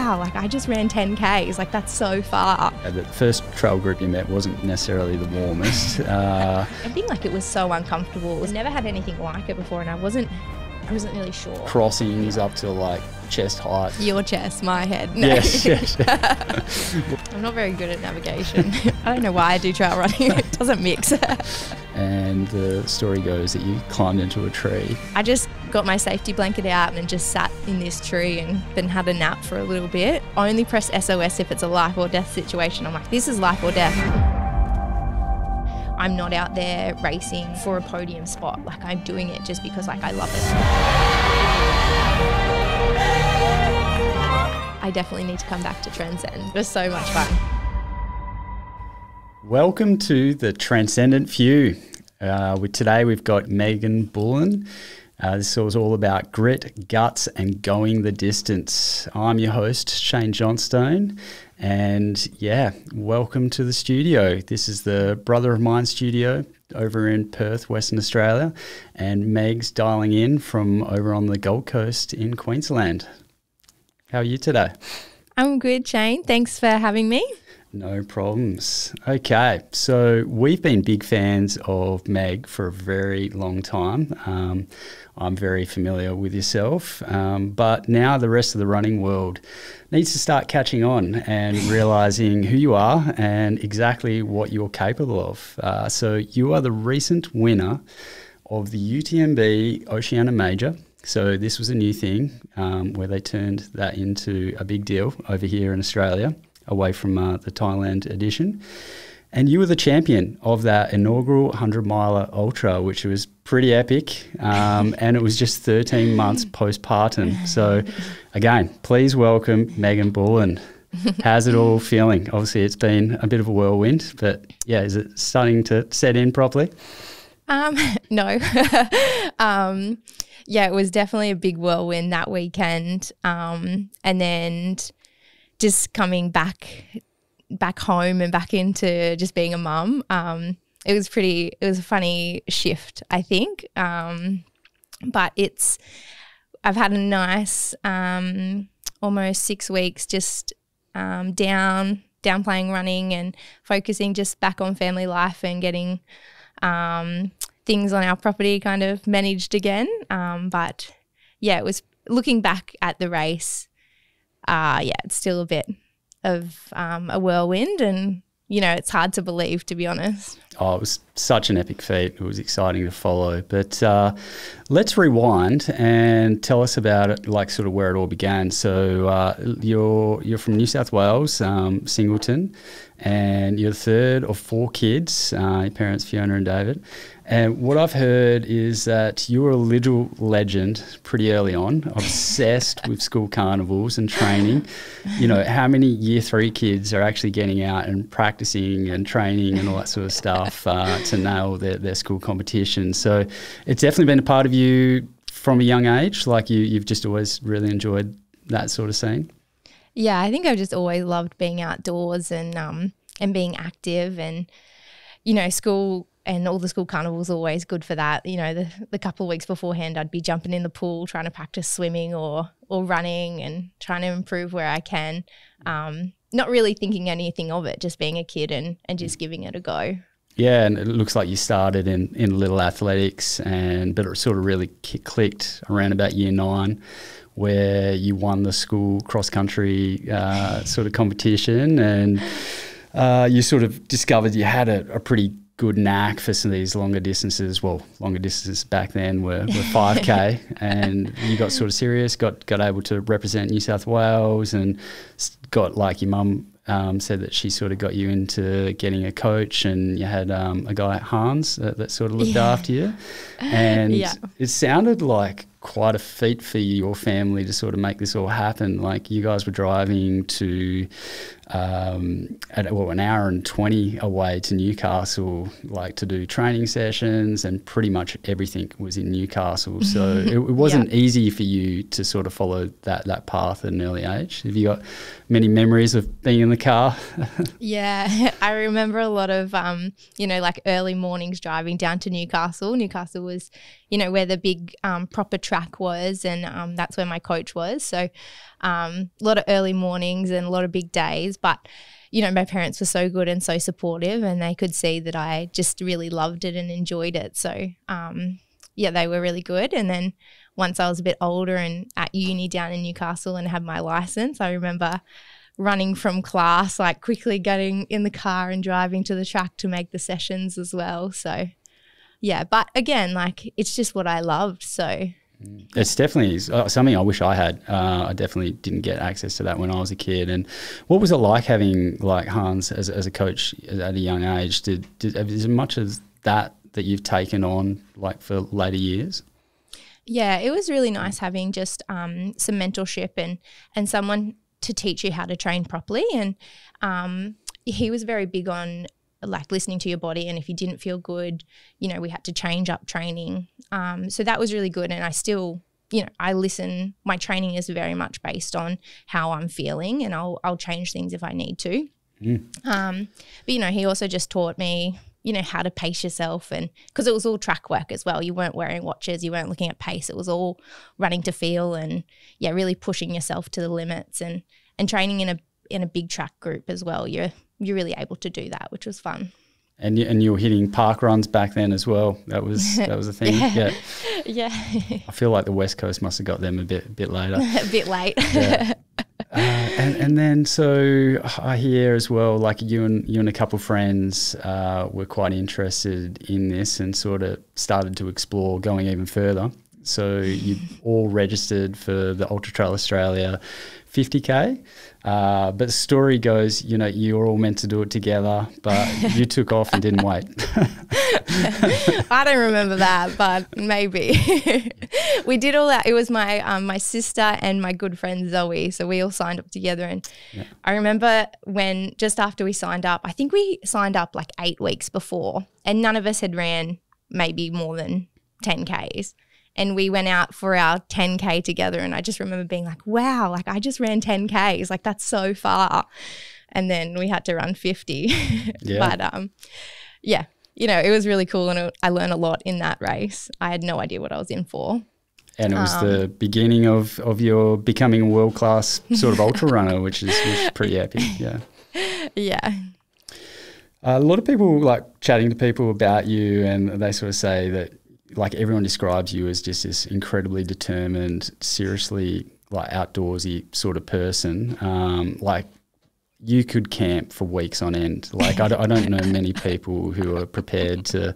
wow, like I just ran 10Ks, like that's so far. The first trail group you met wasn't necessarily the warmest. I think like it was so uncomfortable. I've never had anything like it before, and I wasn't really sure. Crossings up to like chest height. Your chest, my head. No. Yes. I'm not very good at navigation. I don't know why I do trail running. It doesn't mix. And the story goes that you climbed into a tree. I just got my safety blanket out and just sat in this tree and then had a nap for a little bit. I only press SOS if it's a life or death situation. I'm like, this is life or death. I'm not out there racing for a podium spot. Like I'm doing it just because like I love it. I definitely need to come back to Transcend. It was so much fun. Welcome to the Transcendent Few. Today we've got Meghann Bullen. This is all about grit, guts and going the distance. I'm your host, Shane Johnstone. And yeah, welcome to the studio. This is the Brother of Mine studio over in Perth, Western Australia. And Meg's dialing in from over on the Gold Coast in Queensland. How are you today? I'm good, Shane. Thanks for having me. No problems. Okay, so we've been big fans of Meg for a very long time. I'm very familiar with yourself, but now the rest of the running world needs to start catching on and realising who you are and exactly what you're capable of. So you are the recent winner of the UTMB Oceania Major. So this was a new thing where they turned that into a big deal over here in Australia, away from the Thailand edition. And you were the champion of that inaugural 100-miler ultra, which was pretty epic. And it was just 13 months postpartum. So again, please welcome Meghann Bullen. How's it all feeling? Obviously, it's been a bit of a whirlwind, but yeah, is it starting to set in properly? No. Yeah, it was definitely a big whirlwind that weekend. And then just coming back home and back into just being a mum, it was a funny shift, I think. But I've had a nice almost 6 weeks just downplaying running and focusing just back on family life and getting things on our property kind of managed again. But yeah, it was looking back at the race. It's still a bit of a whirlwind, and you know, it's hard to believe, to be honest. Oh, it was such an epic feat. It was exciting to follow. But let's rewind and tell us about it, like sort of where it all began. So you're from New South Wales, Singleton, and you're the third of 4 kids, your parents, Fiona and David. And what I've heard is that you were a little legend pretty early on, obsessed with school carnivals and training. You know, how many year 3 kids are actually getting out and practicing and training and all that sort of stuff to nail their school competition? So it's definitely been a part of you from a young age, like you've just always really enjoyed that sort of scene? Yeah, I think I've just always loved being outdoors and being active, and, you know, school and all the school carnivals are always good for that. You know, the couple of weeks beforehand, I'd be jumping in the pool trying to practice swimming or running and trying to improve where I can. Not really thinking anything of it, just being a kid and just giving it a go. Yeah, and it looks like you started in little athletics, but it sort of really clicked around about year 9, where you won the school cross-country sort of competition, and you sort of discovered you had a pretty good knack for some of these longer distances. Well, longer distances back then were 5K, and you got sort of serious, got able to represent New South Wales, and got, like, your mum said that she sort of got you into getting a coach, and you had a guy at Hans that sort of looked after you. And it sounded like quite a feat for your family to sort of make this all happen. Like, you guys were driving to an hour and 20 away to Newcastle, like, to do training sessions, and pretty much everything was in Newcastle. So it wasn't easy for you to sort of follow that path at an early age. Have you got many memories of being in the car? Yeah, I remember a lot of, like early mornings driving down to Newcastle. Newcastle was, where the big proper track track was, and that's where my coach was. So a lot of early mornings and a lot of big days, but you know, my parents were so good and so supportive, and they could see that I just really loved it and enjoyed it. So yeah, they were really good. And then once I was a bit older and at uni down in Newcastle and had my license, I remember running from class, like quickly getting in the car and driving to the track to make the sessions as well. So yeah, but again, like it's just what I loved. So it's definitely something I wish I had. I definitely didn't get access to that when I was a kid. And what was it like having like Hans as a coach at a young age? As much as that you've taken on like for later years? Yeah, it was really nice having just some mentorship and someone to teach you how to train properly. And he was very big on like listening to your body, and if you didn't feel good, you know, we had to change up training. So that was really good. And I still, you know, I listen. My training is very much based on how I'm feeling, and I'll change things if I need to. But you know, he also just taught me, you know, how to pace yourself, and because it was all track work as well. You weren't wearing watches, you weren't looking at pace. It was all running to feel, and yeah, really pushing yourself to the limits, and training in a big track group as well. You're really able to do that, which was fun. And you were hitting park runs back then as well. That was a thing. Yeah. I feel like the West Coast must have got them a bit later. A bit late. Yeah. And then so I hear as well, like you and a couple of friends were quite interested in this and sort of started to explore going even further. So you all registered for the Ultra Trail Australia 50K. But the story goes, you know, you were all meant to do it together, but you took off and didn't wait. I don't remember that, but maybe. We did all that. It was my sister and my good friend Zoe, so we all signed up together. And I remember when just after we signed up, I think we signed up like 8 weeks before, and none of us had ran maybe more than 10Ks. And we went out for our 10K together, and I just remember being like, wow, like I just ran 10Ks, like that's so far. And then we had to run 50. Yeah. But yeah, you know, it was really cool, and I learned a lot in that race. I had no idea what I was in for. And it was the beginning of your becoming a world-class sort of ultra runner, which is pretty epic, yeah. Yeah. A lot of people like chatting to people about you, and they sort of say that like everyone describes you as just this incredibly determined, seriously like outdoorsy sort of person. Like you could camp for weeks on end. Like I don't know many people who are prepared to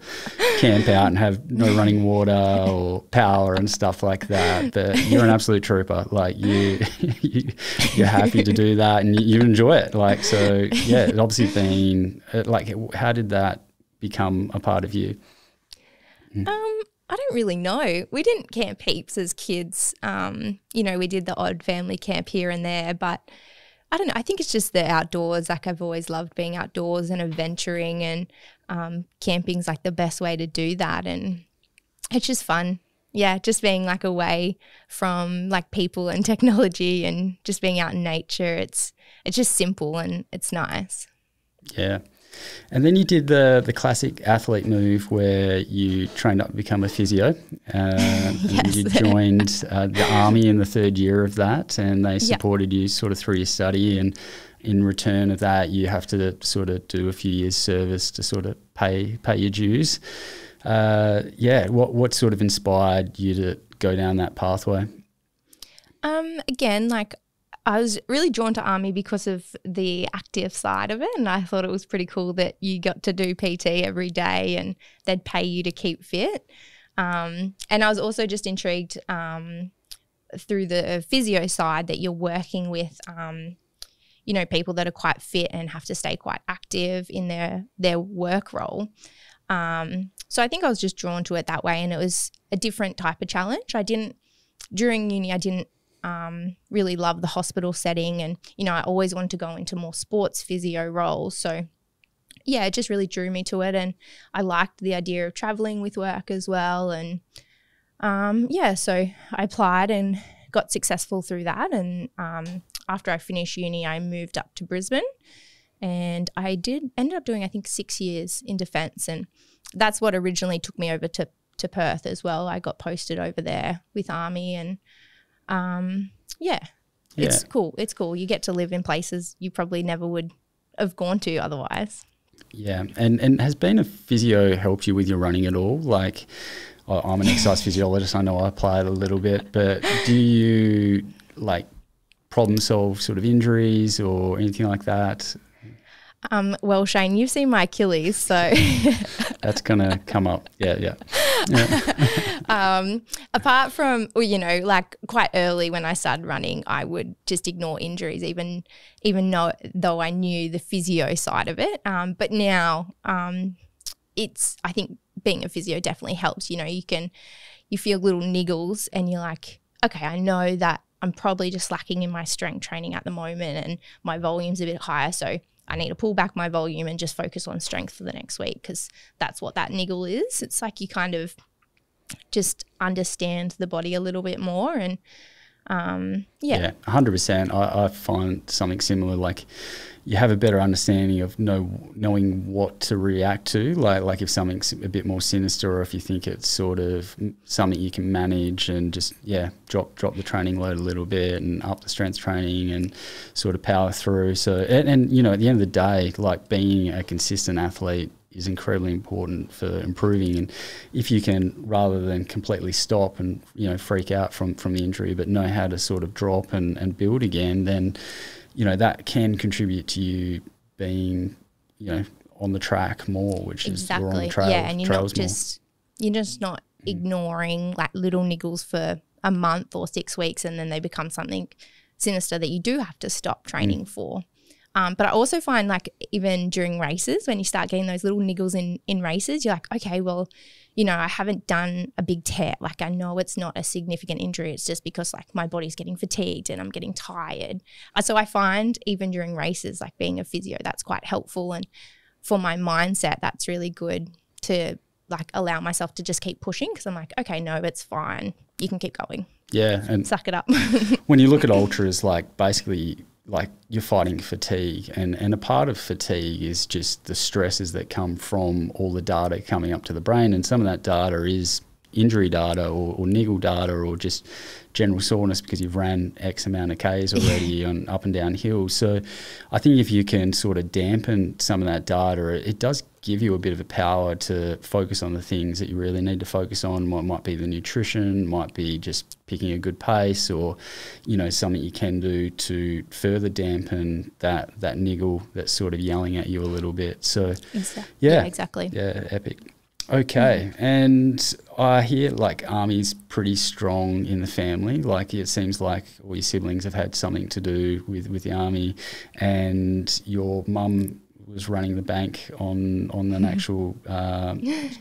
camp out and have no running water or power and stuff like that. But you're an absolute trooper. Like you're happy to do that, and you enjoy it. Like, so yeah, it obviously been like, how did that become a part of you? I don't really know. We didn't camp heaps as kids. You know, we did the odd family camp here and there, but I don't know. I think it's just the outdoors. Like I've always loved being outdoors and adventuring, and camping's like the best way to do that. And it's just fun. Yeah, just being like away from like people and technology, and just being out in nature. It's just simple and it's nice. Yeah. And then you did the classic athlete move where you trained up to become a physio. Yes. And you joined the army in the third year of that, and they supported you sort of through your study, and in return of that you have to sort of do a few years service to sort of pay your dues. What sort of inspired you to go down that pathway? Again, like I was really drawn to army because of the active side of it, and I thought it was pretty cool that you got to do PT every day and they'd pay you to keep fit. And I was also just intrigued through the physio side that you're working with, you know, people that are quite fit and have to stay quite active in their work role. So I think I was just drawn to it that way, and it was a different type of challenge. During uni, I didn't really love the hospital setting, and you know I always wanted to go into more sports physio roles, so yeah, it just really drew me to it, and I liked the idea of traveling with work as well. And so I applied and got successful through that, and after I finished uni I moved up to Brisbane, and I ended up doing I think 6 years in defence, and that's what originally took me over to to Perth as well. I got posted over there with Army, and it's cool. It's cool. You get to live in places you probably never would have gone to otherwise. Yeah, and has being a physio helped you with your running at all? Like, I'm an exercise physiologist. I know I apply it a little bit, but do you like problem solve sort of injuries or anything like that? Well, Shane, you've seen my Achilles, so that's gonna come up. Yeah. Apart from, you know, like quite early when I started running, I would just ignore injuries, even though I knew the physio side of it. But now, I think being a physio definitely helps. You know, you feel little niggles, and you're like, okay, I know that I'm probably just lacking in my strength training at the moment, and my volume's a bit higher, so I need to pull back my volume and just focus on strength for the next week, because that's what that niggle is. It's like you kind of just understand the body a little bit more. And yeah, 100%. I find something similar. Like, you have a better understanding of knowing what to react to. Like if something's a bit more sinister, or if you think it's sort of something you can manage, and just drop the training load a little bit and up the strength training and sort of power through. So and you know, at the end of the day, like, being a consistent athlete is incredibly important for improving. And if you can, rather than completely stop and, you know, freak out from the injury, but know how to sort of drop and build again, then, you know, that can contribute to you being, you know, on the track more, which is we're on the trail. Yeah, and you're just not ignoring like little niggles for a month or 6 weeks, and then they become something sinister that you do have to stop training for. But I also find, like, even during races, when you start getting those little niggles in races, you're like, okay, well, you know, I haven't done a big tear. Like, I know it's not a significant injury. It's just because, like, my body's getting fatigued and I'm getting tired. So I find even during races, like, being a physio, that's quite helpful. And for my mindset, that's really good to, like, allow myself to just keep pushing, because I'm like, okay, no, it's fine. You can keep going. Yeah. And suck it up. When you look at ultras, like, basically, like, you're fighting fatigue, and a part of fatigue is just the stresses that come from all the data coming up to the brain, and some of that data is injury data or niggle data, or just general soreness because you've ran X amount of Ks already on up and down hills. So I think if you can sort of dampen some of that data, it does give you a bit of a power to focus on the things that you really need to focus on. What might be the nutrition, might be just picking a good pace, or, you know, something you can do to further dampen that niggle that's sort of yelling at you a little bit. So yeah, exactly. Yeah, epic. Okay, and I hear, like, Army's pretty strong in the family. Like, it seems like all your siblings have had something to do with the Army, and your mum was running the bank on an actual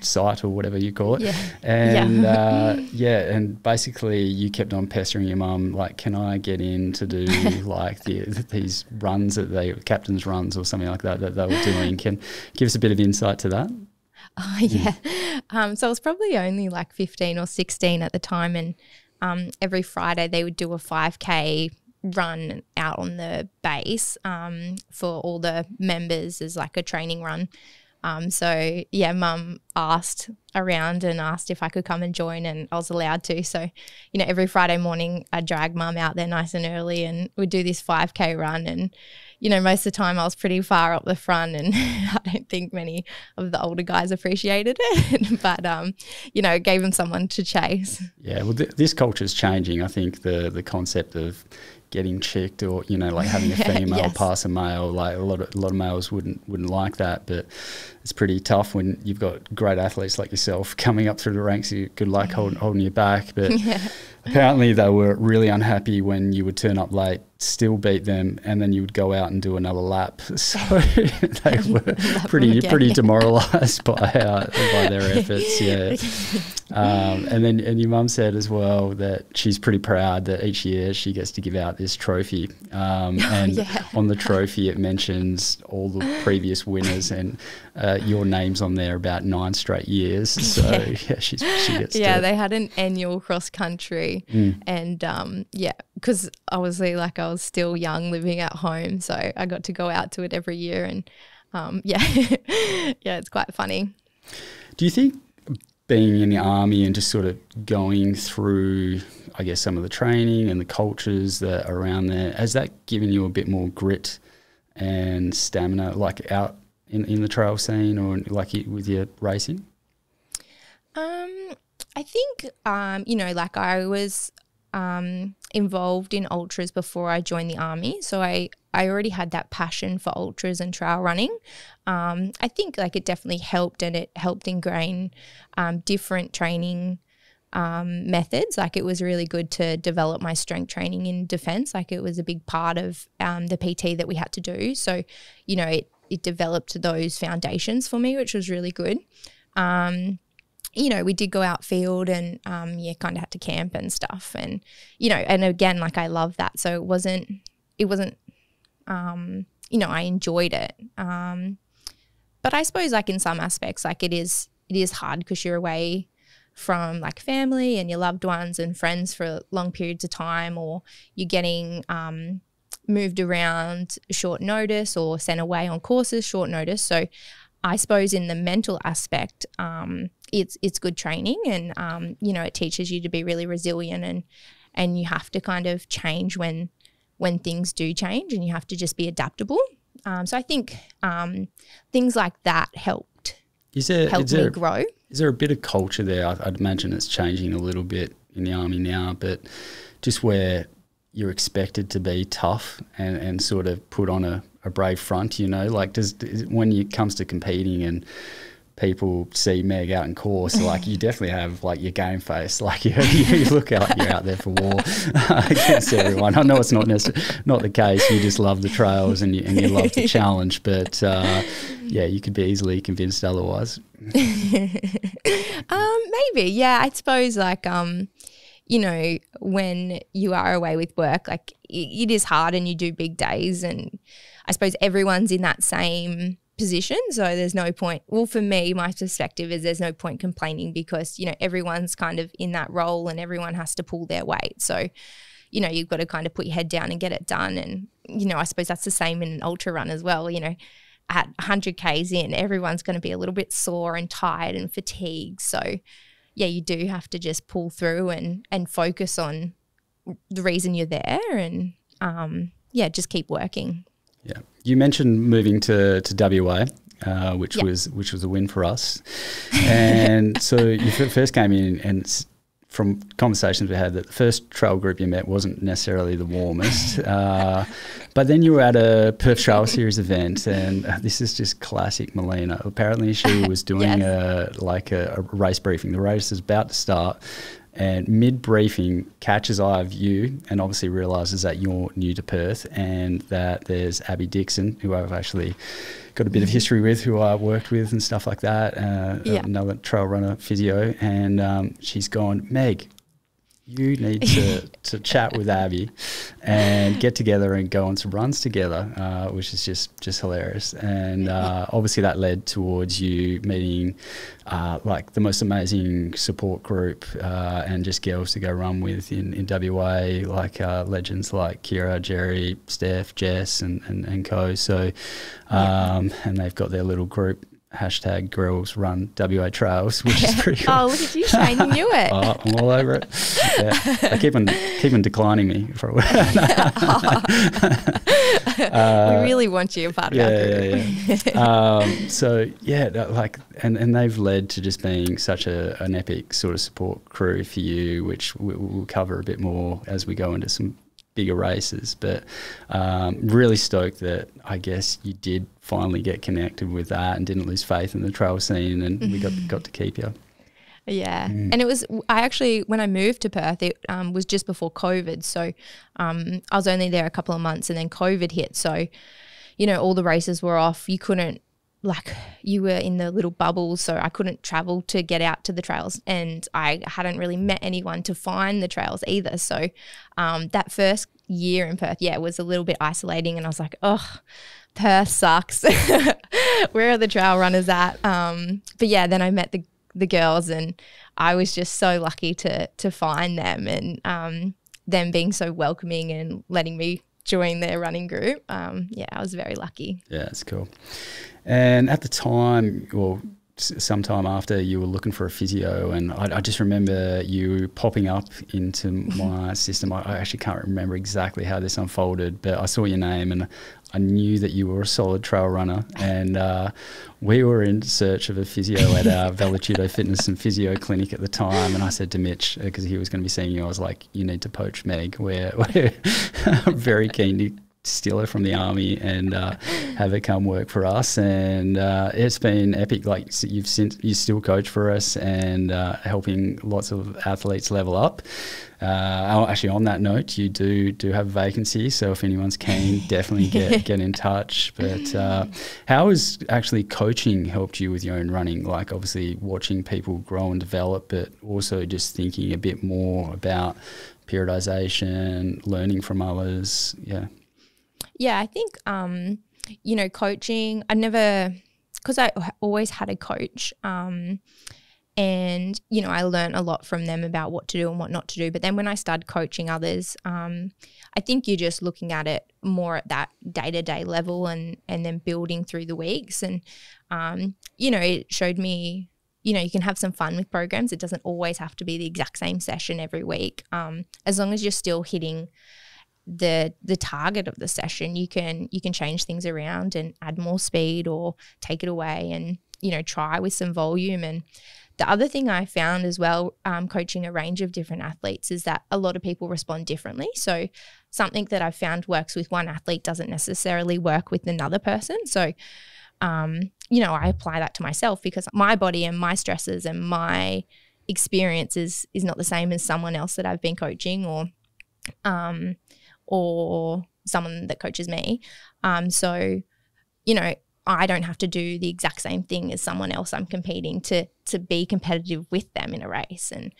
site, or whatever you call it. Yeah. And and basically you kept on pestering your mum, like, can I get in to do like these runs that captain's runs or something like that they were doing? Can give us a bit of insight to that? Oh, yeah. So I was probably only like 15 or 16 at the time, and every Friday they would do a 5K run out on the base for all the members as like a training run. So yeah, Mum asked around and asked if I could come and join, and I was allowed to. So, you know, every Friday morning I'd drag Mum out there nice and early, and we'd do this 5K run. And, you know, most of the time I was pretty far up the front, and I don't think many of the older guys appreciated it, but, you know, gave them someone to chase. Yeah, well, this culture's changing. I think the concept of getting checked, or, you know, like having a female pass a male, like a lot of males wouldn't like that, but it's pretty tough when you've got great athletes like yourself coming up through the ranks. Good luck holding you back. But apparently they were really unhappy when you would turn up late, still beat them, and then you would go out and do another lap. So they were pretty demoralised by their efforts. Yeah. And your mum said as well that she's pretty proud that each year she gets to give out this trophy. And on the trophy it mentions all the previous winners, and your name's on there about 9 straight years. So she gets to. They had an annual cross country, and because obviously, like, I was still young living at home, so I got to go out to it every year, and it's quite funny. Do you think being in the army and just sort of going through, I guess, some of the training and the cultures that are around there, has that given you a bit more grit and stamina, like out in the trail scene or like with your racing? I think, you know, like I was involved in ultras before I joined the army. So I already had that passion for ultras and trail running. I think like it definitely helped, and it helped ingrain different training methods. Like it was really good to develop my strength training in defense. Like it was a big part of the PT that we had to do. So, you know, it developed those foundations for me, which was really good. You know, we did go out field and, kind of had to camp and stuff. And, you know, and again, like I love that. So it wasn't, you know, I enjoyed it. But I suppose like in some aspects, like it is hard because you're away from like family and your loved ones and friends for long periods of time, or you're getting moved around short notice or sent away on courses short notice. So I suppose in the mental aspect, it's good training, and you know, it teaches you to be really resilient, and you have to kind of change when things do change, and you have to just be adaptable. So I think things like that helped me grow. Is there a bit of culture there? I'd imagine it's changing a little bit in the army now, but just where you're expected to be tough and sort of put on a brave front, you know, like when it comes to competing and people see Meg out in course, like you definitely have like your game face, like you look like you're out there for war against everyone. I know it's not the case. You just love the trails and you love the challenge, but yeah, you could be easily convinced otherwise. Maybe, yeah. I suppose like you know, when you are away with work, like it is hard and you do big days, and I suppose everyone's in that same position, so there's no point. Well, for me, my perspective is there's no point complaining because, you know, everyone's kind of in that role and everyone has to pull their weight. So, you know, you've got to kind of put your head down and get it done. And, you know, I suppose that's the same in an ultra run as well. You know, at 100 Ks in, everyone's going to be a little bit sore and tired and fatigued. So, yeah, you do have to just pull through and focus on the reason you're there, and, just keep working. Yeah, you mentioned moving to WA, which was a win for us. And so you first came in, and from conversations we had, that the first trail group you met wasn't necessarily the warmest. But then you were at a Perth Trail Series event, and this is just classic Melina. Apparently she was doing a race briefing. The race is about to start, and mid-briefing catches eye of you and obviously realises that you're new to Perth, and that there's Abby Dixon, who I've actually got a bit of history with, who I worked with and stuff like that, another trail runner, physio, and she's gone, Meg, you need to chat with Abby and get together and go on some runs together, which is just hilarious. And obviously that led towards you meeting like the most amazing support group and just girls to go run with in WA, like legends like Kira, Jerry, Steph, Jess and co. So and they've got their little group, hashtag Girls Run WA Trails, which is pretty cool. Oh, look at you, Shane, you knew it. Oh, I'm all over it. Yeah. They keep on declining me for a while. We really want you a part of our group. And they've led to just being such an epic sort of support crew for you, which we'll cover a bit more as we go into some bigger races, but really stoked that I guess you did finally get connected with that and didn't lose faith in the trail scene, and we got to keep you. Yeah. And it was, when I moved to Perth, it was just before COVID. So I was only there a couple of months, and then COVID hit. So, you know, all the races were off. You couldn't, you were in the little bubbles, so I couldn't travel to get out to the trails, and I hadn't really met anyone to find the trails either. So that first year in Perth, it was a little bit isolating, and I was like, oh, Perth sucks. Where are the trail runners at? But yeah, then I met the girls, and I was just so lucky to find them, and them being so welcoming and letting me join their running group. I was very lucky. Yeah, it's cool. And at the time, well, sometime after you were looking for a physio, and I just remember you popping up into my system. I actually can't remember exactly how this unfolded, but I saw your name and I knew that you were a solid trail runner, and we were in search of a physio at our Velachudo Fitness and Physio Clinic at the time, and I said to Mitch, because he was going to be seeing you, I was like, you need to poach Meg. We're very keen to steal her from the army and have her come work for us, and it's been epic. Like, you still coach for us and helping lots of athletes level up. Actually, on that note, you do have a vacancy, so if anyone's keen, definitely get in touch. But how has actually coaching helped you with your own running? Like, obviously watching people grow and develop, but also just thinking a bit more about periodization, learning from others. Yeah, I think, coaching, because I always had a coach, and, I learned a lot from them about what to do and what not to do. But then when I started coaching others, I think you're just looking at it more at that day-to-day level and then building through the weeks. And, it showed me, you can have some fun with programs. It doesn't always have to be the exact same session every week. As long as you're still hitting the target of the session, you can change things around and add more speed or take it away and, try with some volume. And the other thing I found as well, coaching a range of different athletes, is that a lot of people respond differently. So something that I've found works with one athlete doesn't necessarily work with another person. So, I apply that to myself, because my body and my stresses and my experience is not the same as someone else that I've been coaching or someone that coaches me. So, I don't have to do the exact same thing as someone else I'm competing to be competitive with them in a race. And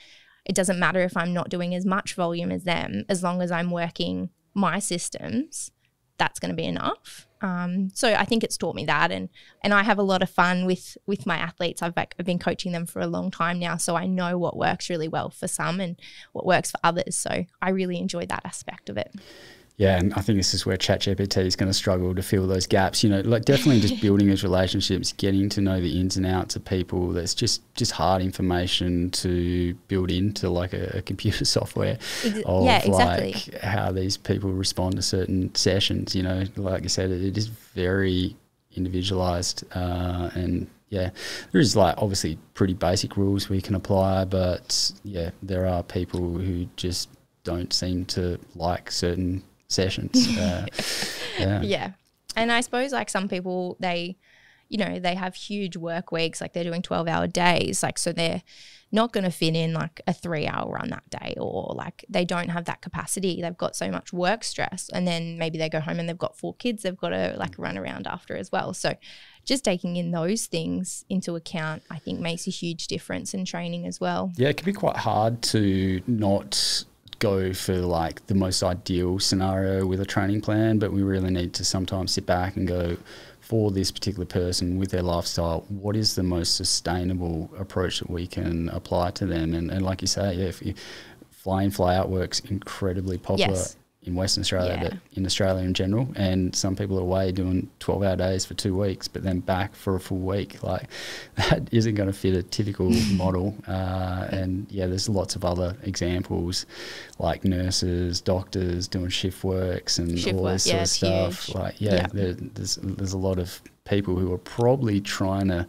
it doesn't matter if I'm not doing as much volume as them, as long as I'm working my systems, that's going to be enough. So I think it's taught me that, and I have a lot of fun with my athletes. I've been coaching them for a long time now, so I know what works really well for some and what works for others. So I really enjoy that aspect of it. Yeah, and I think this is where ChatGPT is going to struggle to fill those gaps. Definitely just building those relationships, getting to know the ins and outs of people. That's just hard information to build into like a computer software of exactly. Like how these people respond to certain sessions. Like I said, it is very individualized, and yeah, there's like obviously pretty basic rules we can apply, but yeah, there are people who just don't seem to like certain sessions. Yeah. And I suppose like some people, they have huge work weeks, like they're doing 12-hour days, like so they're not going to fit in like a 3-hour run that day, or like they don't have that capacity. They've got so much work stress, and then maybe they go home and they've got 4 kids they've got to like run around after as well. So just taking in those things into account, I think makes a huge difference in training as well. Yeah, it can be quite hard to not go for like the most ideal scenario with a training plan, but we really need to sometimes sit back and go, for this particular person with their lifestyle, what is the most sustainable approach that we can apply to them? And like you say, yeah, if you fly in, fly out works incredibly popular in Western Australia, but in Australia in general. And some people are away doing 12-hour days for 2 weeks, but then back for a full week. Like that isn't going to fit a typical model. And yeah, there's lots of other examples like nurses, doctors doing shift works and all this sort of stuff. Huge. Like there's a lot of people who are probably trying to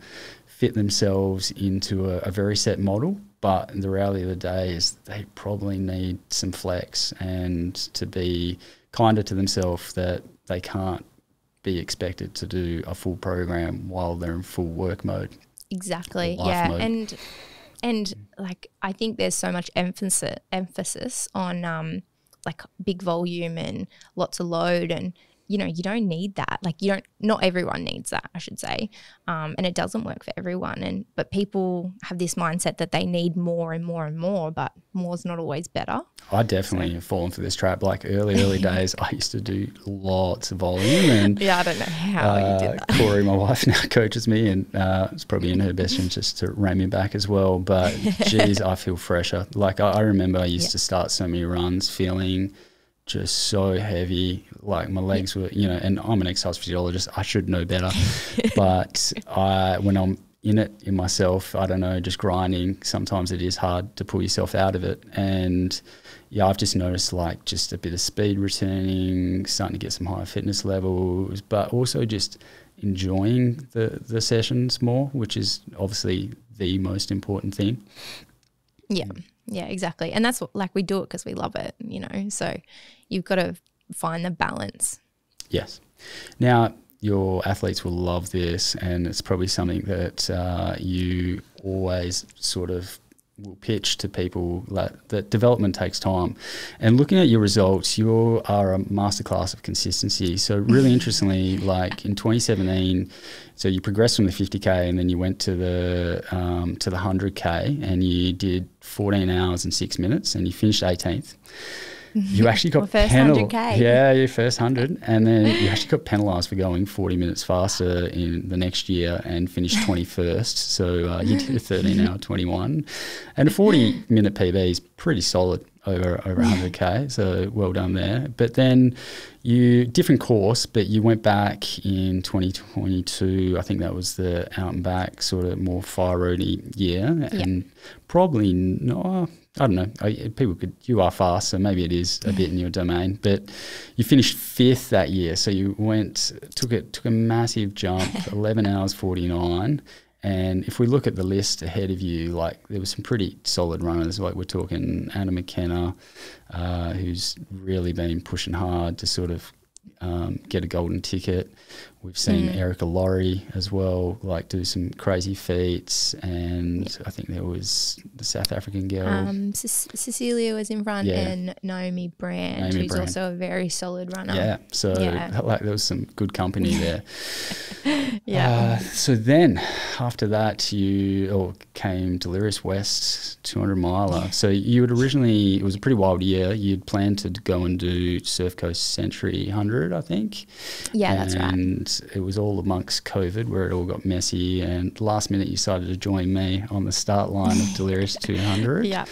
fit themselves into a very set model. But the reality of the day is they probably need some flex and to be kinder to themselves, that they can't be expected to do a full program while they're in full work mode. Exactly. Yeah. Mode. And like I think there's so much emphasis on like big volume and lots of load, and you don't need that. Like not everyone needs that, I should say. And it doesn't work for everyone. But people have this mindset that they need more and more and more, but more's not always better. I definitely have fallen for this trap. Like early days, I used to do lots of volume. And I don't know how you did that. Corey, my wife, now coaches me, and it's probably in her best interest to rein me back as well. But geez, I feel fresher. Like I remember I used to start so many runs feeling just so heavy, like my legs were, and I'm an exercise physiologist, I should know better. But when I'm in myself. I don't know, just grinding. Sometimes it is hard to pull yourself out of it. And yeah, I've just noticed like just a bit of speed returning, starting to get some higher fitness levels, but also just enjoying the sessions more, which is obviously the most important thing. Yeah. Yeah, exactly. And that's what, like, we do it because we love it, you know, so you've got to find the balance. Yes. Now, your athletes will love this, and it's probably something that you always sort of will pitch to people, like, that development takes time. And looking at your results, you are a masterclass of consistency. So really interestingly, like in 2017, so you progressed from the 50K and then you went to the 100K and you did 14 hours and 6 minutes and you finished 18th. You actually got penalised. Yeah, your first 100. And then you actually got penalised for going 40 minutes faster in the next year and finished 21st. So you did a 13-hour 21. And a 40-minute PB is pretty solid over 100K. So well done there. But then different course, but you went back in 2022. I think that was the out and back sort of more fire roady year. And probably not. I don't know. You are fast, so maybe it is a bit in your domain. But you finished 5th that year, so you took a massive jump, 11 hours 49. And if we look at the list ahead of you, like there were some pretty solid runners. Like we're talking Anna McKenna, who's really been pushing hard to sort of get a golden ticket. We've seen Erica Laurie as well, like do some crazy feats, and I think there was the South African girl. Cecilia was in front, and Naomi Brand, who's also a very solid runner. Yeah, so like there was some good company there. So then after that, you came Delirious West 200 miler. So you had originally, it was a pretty wild year. You'd planned to go and do Surf Coast Century 100, I think. Yeah, that's right. And it was all amongst COVID where it all got messy, and last minute you decided to join me on the start line of Delirious 200. Yeah.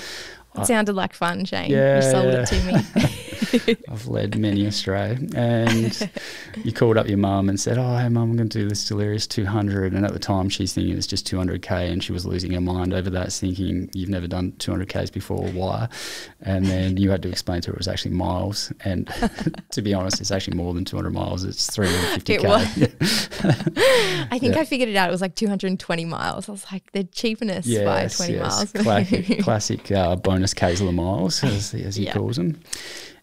It sounded like fun, Shane. You sold it to me. I've led many astray. And you called up your mum and said, "Oh, hey, mum, I'm going to do this Delirious 200." And at the time, she's thinking it's just 200K, and she was losing her mind over that, thinking, "You've never done 200Ks before, why?" And then you had to explain to her it was actually miles. And to be honest, it's actually more than 200 miles. It's 350K. It was. I think I figured it out. It was like 220 miles. I was like, the cheapness by 20 miles. Classic bonus Kayser miles, as he calls them.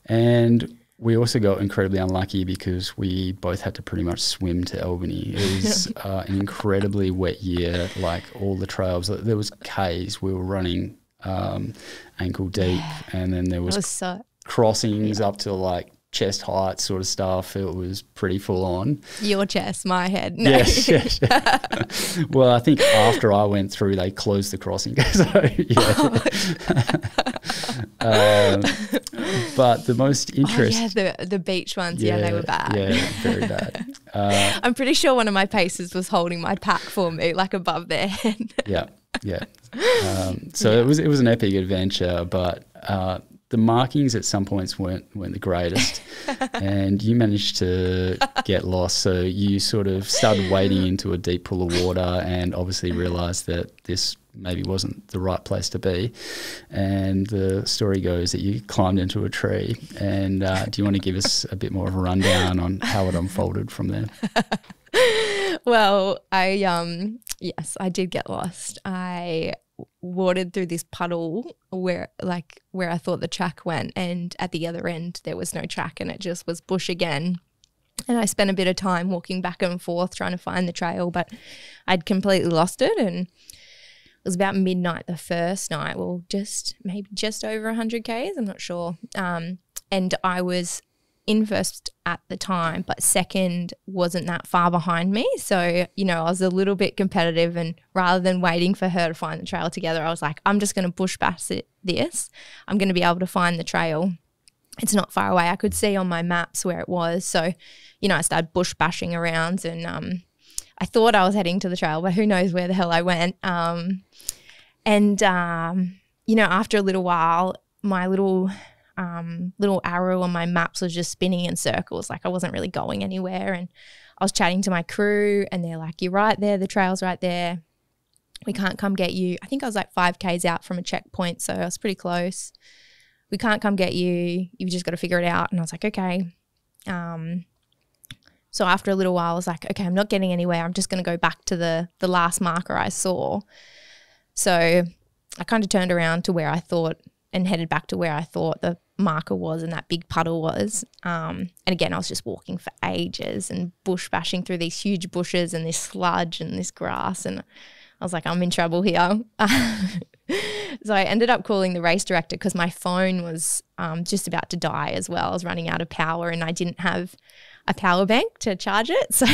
And we also got incredibly unlucky because we both had to pretty much swim to Albany. It was an incredibly wet year, like all the trails. There was Ks we were running ankle deep, and then there was crossings up to like chest height sort of stuff. It was pretty full on. Your chest, my head. No. Yes. Well, I think after I went through, they closed the crossing. So, but the most interesting... the beach ones, they were bad. Yeah, very bad. I'm pretty sure one of my pacers was holding my pack for me, like above their head. So it was an epic adventure, but... the markings at some points weren't the greatest, and you managed to get lost. So you sort of started wading into a deep pool of water and obviously realised that this maybe wasn't the right place to be. And the story goes that you climbed into a tree. And do you want to give us a bit more of a rundown on how it unfolded from there? Well, I did get lost. I watered through this puddle where I thought the track went, and at the other end there was no track and it just was bush again. And I spent a bit of time walking back and forth trying to find the trail, but I'd completely lost it. And it was about midnight the first night, well, just over 100 Ks, I'm not sure. And I was in first at the time, but second wasn't that far behind me. So, I was a little bit competitive, and rather than waiting for her to find the trail together, I was like, I'm just going to bush bash this. I'm going to be able to find the trail. It's not far away. I could see on my maps where it was. So, I started bush bashing around, and I thought I was heading to the trail, but who knows where the hell I went. After a little while, my little arrow on my maps was just spinning in circles, like I wasn't really going anywhere. And I was chatting to my crew, and they're like, "You're right there, the trail's right there." We can't come get you. I think I was like 5Ks out from a checkpoint, so I was pretty close. We can't come get you. You've just got to figure it out. And I was like, okay. So after a little while, I was like, okay, I'm not getting anywhere. I'm just going to go back to the last marker I saw. So I kind of turned around to where I thought and headed back to where I thought the marker was and that big puddle was. And again, I was just walking for ages and bush bashing through these huge bushes and this sludge and this grass. And I was like, I'm in trouble here. So I ended up calling the race director because my phone was just about to die as well. I was running out of power and I didn't have a power bank to charge it. So,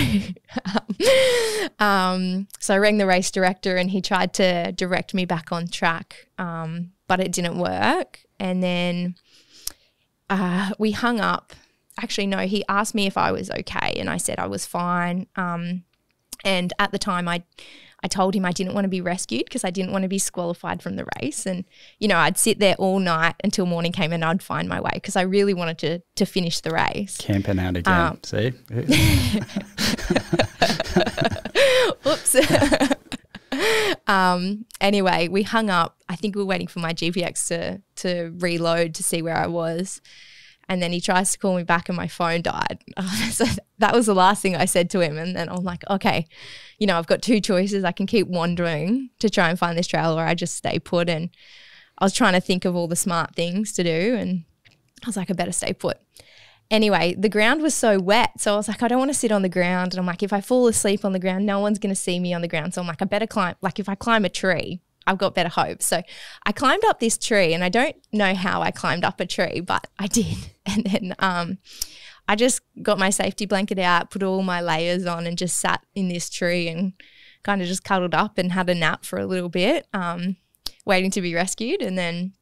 so I rang the race director and he tried to direct me back on track, but it didn't work. And then we hung up. Actually, no, he asked me if I was okay and I said I was fine. And at the time I told him I didn't want to be rescued because I didn't want to be disqualified from the race. And, you know, I'd sit there all night until morning came and I'd find my way because I really wanted to finish the race. Camping out again, see? Whoops. Anyway, we hung up. I think we were waiting for my GPX to reload to see where I was. And then he tries to call me back and my phone died. So that was the last thing I said to him. And then I'm like, okay, you know, I've got two choices. I can keep wandering to try and find this trail or I just stay put. And I was trying to think of all the smart things to do. And I was like, I better stay put. Anyway, the ground was so wet. So I was like, I don't want to sit on the ground. And I'm like, if I fall asleep on the ground, no one's going to see me on the ground. So I'm like, I better climb. Like if I climb a tree, I've got better hope. So I climbed up this tree and I don't know how I climbed up a tree, but I did. And then I just got my safety blanket out, put all my layers on and just sat in this tree and kind of just cuddled up and had a nap for a little bit, waiting to be rescued. And then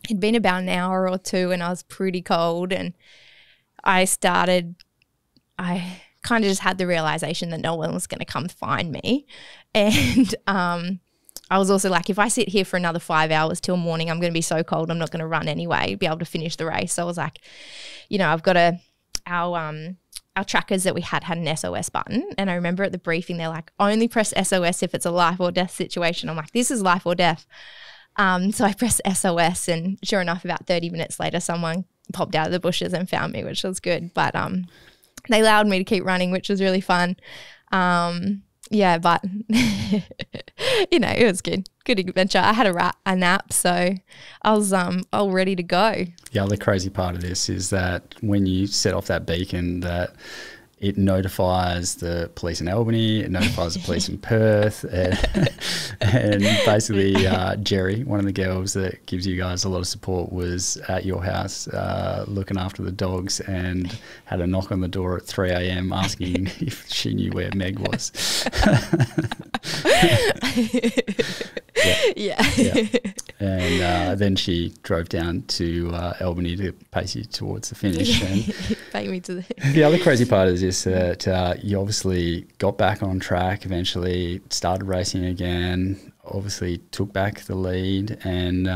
it'd been about an hour or two and I was pretty cold and I kind of just had the realization that no one was going to come find me. And I was also like, if I sit here for another 5 hours till morning, I'm going to be so cold, I'm not going to run anyway, be able to finish the race. So I was like, you know, I've got our trackers that we had an SOS button. And I remember at the briefing, they're like, only press SOS if it's a life or death situation. I'm like, this is life or death. So I pressed SOS and sure enough, about 30 minutes later, someone popped out of the bushes and found me, which was good. But they allowed me to keep running, which was really fun. Yeah, but, you know, it was good. Good adventure. I had a nap, so I was all ready to go. The other crazy part of this is that when you set off that beacon, that it notifies the police in Albany, it notifies the police in Perth, and basically Jerry, one of the girls that gives you guys a lot of support, was at your house looking after the dogs and had a knock on the door at 3 a.m. asking if she knew where Meg was. Yeah. And then she drove down to Albany to pace you towards the finish. And take me to the other crazy part is this, that you obviously got back on track eventually, started racing again, obviously took back the lead and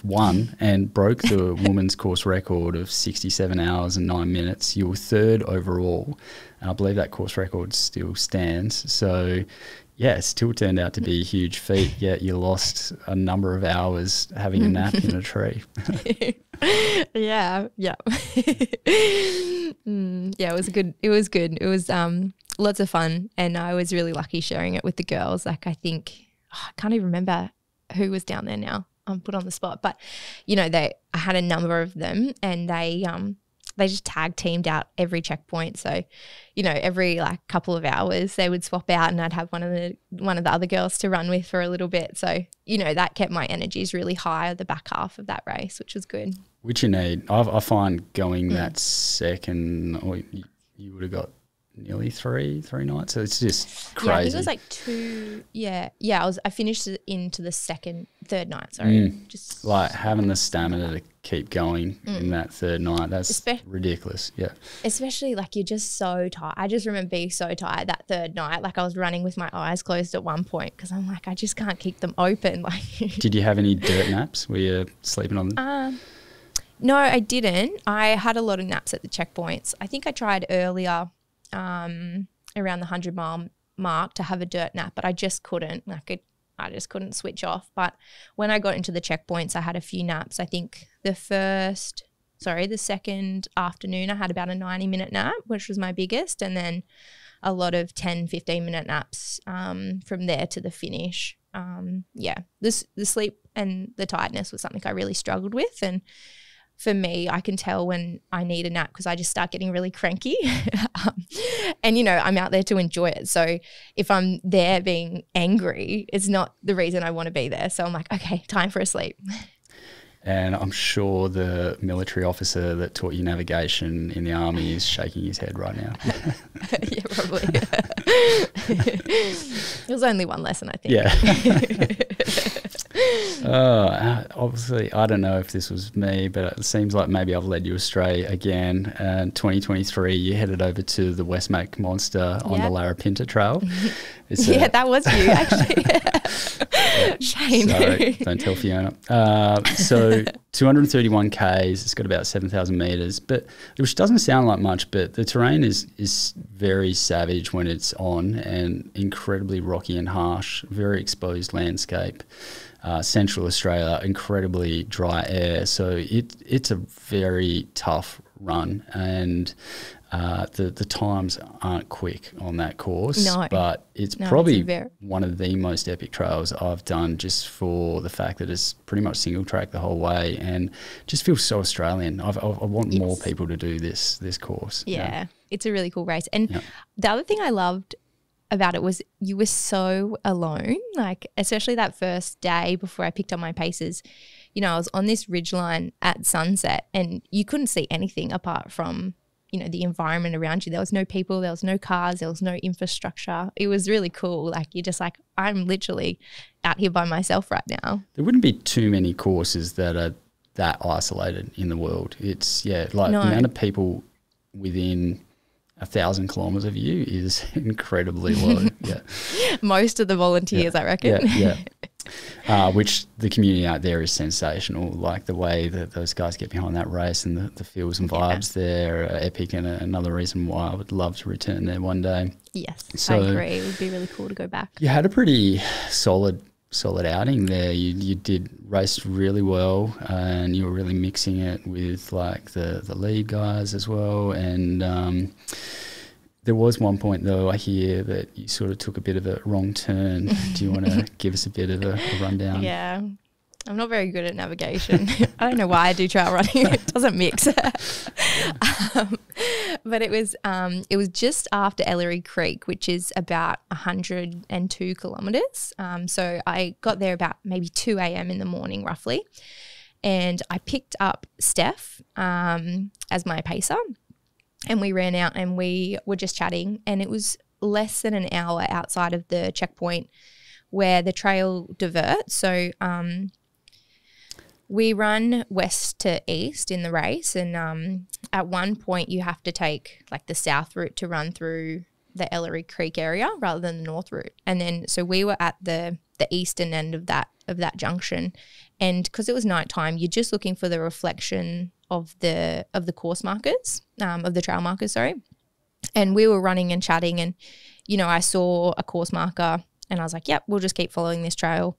won and broke the women's course record of 67 hours and 9 minutes. You were third overall, and I believe that course record still stands. So yeah, it still turned out to be a huge feat, yet you lost a number of hours having a nap in a tree. Yeah. Yeah, it was good. It was lots of fun, and I was really lucky sharing it with the girls. Like I can't even remember who was down there now. I'm put on the spot, but you know, I had a number of them, and they just tag teamed out every checkpoint. So, you know, every like couple of hours they would swap out and I'd have one of the other girls to run with for a little bit. So, you know, that kept my energies really high at the back half of that race, which was good. Which you need. I find going that second, or you would have got nearly three nights. So it's just crazy. Yeah, I think it was like two. Yeah. I finished into the third night. Sorry, just like having the stamina to keep going in that third night. That's ridiculous. Yeah. Especially like you're just so tired. I just remember being so tired that third night. Like I was running with my eyes closed at one point because I'm like, I just can't keep them open. Like, did you have any dirt naps? Were you sleeping on them? No, I didn't. I had a lot of naps at the checkpoints. I think I tried earlier. Around the 100-mile mark to have a dirt nap, but I just couldn't. I just couldn't switch off. But when I got into the checkpoints, I had a few naps. I think the second afternoon I had about a 90-minute nap, which was my biggest, and then a lot of 10, 15-minute naps from there to the finish. The sleep and the tiredness was something I really struggled with, and for me, I can tell when I need a nap because I just start getting really cranky. And, I'm out there to enjoy it. So if I'm there being angry, it's not the reason I want to be there. So I'm like, okay, time for a sleep. And I'm sure the military officer that taught you navigation in the army is shaking his head right now. Yeah, probably. It was only one lesson, I think. Yeah. Obviously, I don't know if this was me, but it seems like maybe I've led you astray again. And 2023, you headed over to the Westmac Monster on the Larapinta Trail. That was you, actually. Shame. Sorry, don't tell Fiona. So 231 Ks, it's got about 7,000 metres, which doesn't sound like much, but the terrain is very savage when it's on and incredibly rocky and harsh, very exposed landscape. Central Australia, incredibly dry air. So it's a very tough run, and the times aren't quick on that course. No. But it's probably one of the most epic trails I've done, just for the fact that it's pretty much single track the whole way and just feels so Australian. I want more people to do this course. Yeah, it's a really cool race. And the other thing I loved about it was you were so alone, like especially that first day before I picked up my paces. I was on this ridgeline at sunset and you couldn't see anything apart from, the environment around you. There was no people, there was no cars, there was no infrastructure. It was really cool. Like you're just like, I'm literally out here by myself right now. There wouldn't be too many courses that are that isolated in the world. It's, the amount of people within 1,000 kilometres of you is incredibly low. Yeah, most of the volunteers, I reckon. Which the community out there is sensational. Like the way that those guys get behind that race and the feels and vibes there are epic, and another reason why I would love to return there one day. Yes, so I agree. It would be really cool to go back. You had a pretty solid outing there. You did race really well, and you were really mixing it with like the lead guys as well. And there was one point though, I hear that you sort of took a bit of a wrong turn. Do you want to give us a bit of a rundown? Yeah, I'm not very good at navigation. I don't know why I do trail running. It doesn't mix. But it was just after Ellery Creek, which is about 102 kilometres. So I got there about maybe 2 a.m. in the morning roughly, and I picked up Steph as my pacer, and we ran out and we were just chatting, and it was less than an hour outside of the checkpoint where the trail diverts. So we run west to east in the race, and at one point you have to take like the south route to run through the Ellery Creek area rather than the north route. And then so we were at the eastern end of that junction, and because it was nighttime, you're just looking for the reflection of the course markers, of the trail markers, sorry. And we were running and chatting, and I saw a course marker and I was like, yep, we'll just keep following this trail.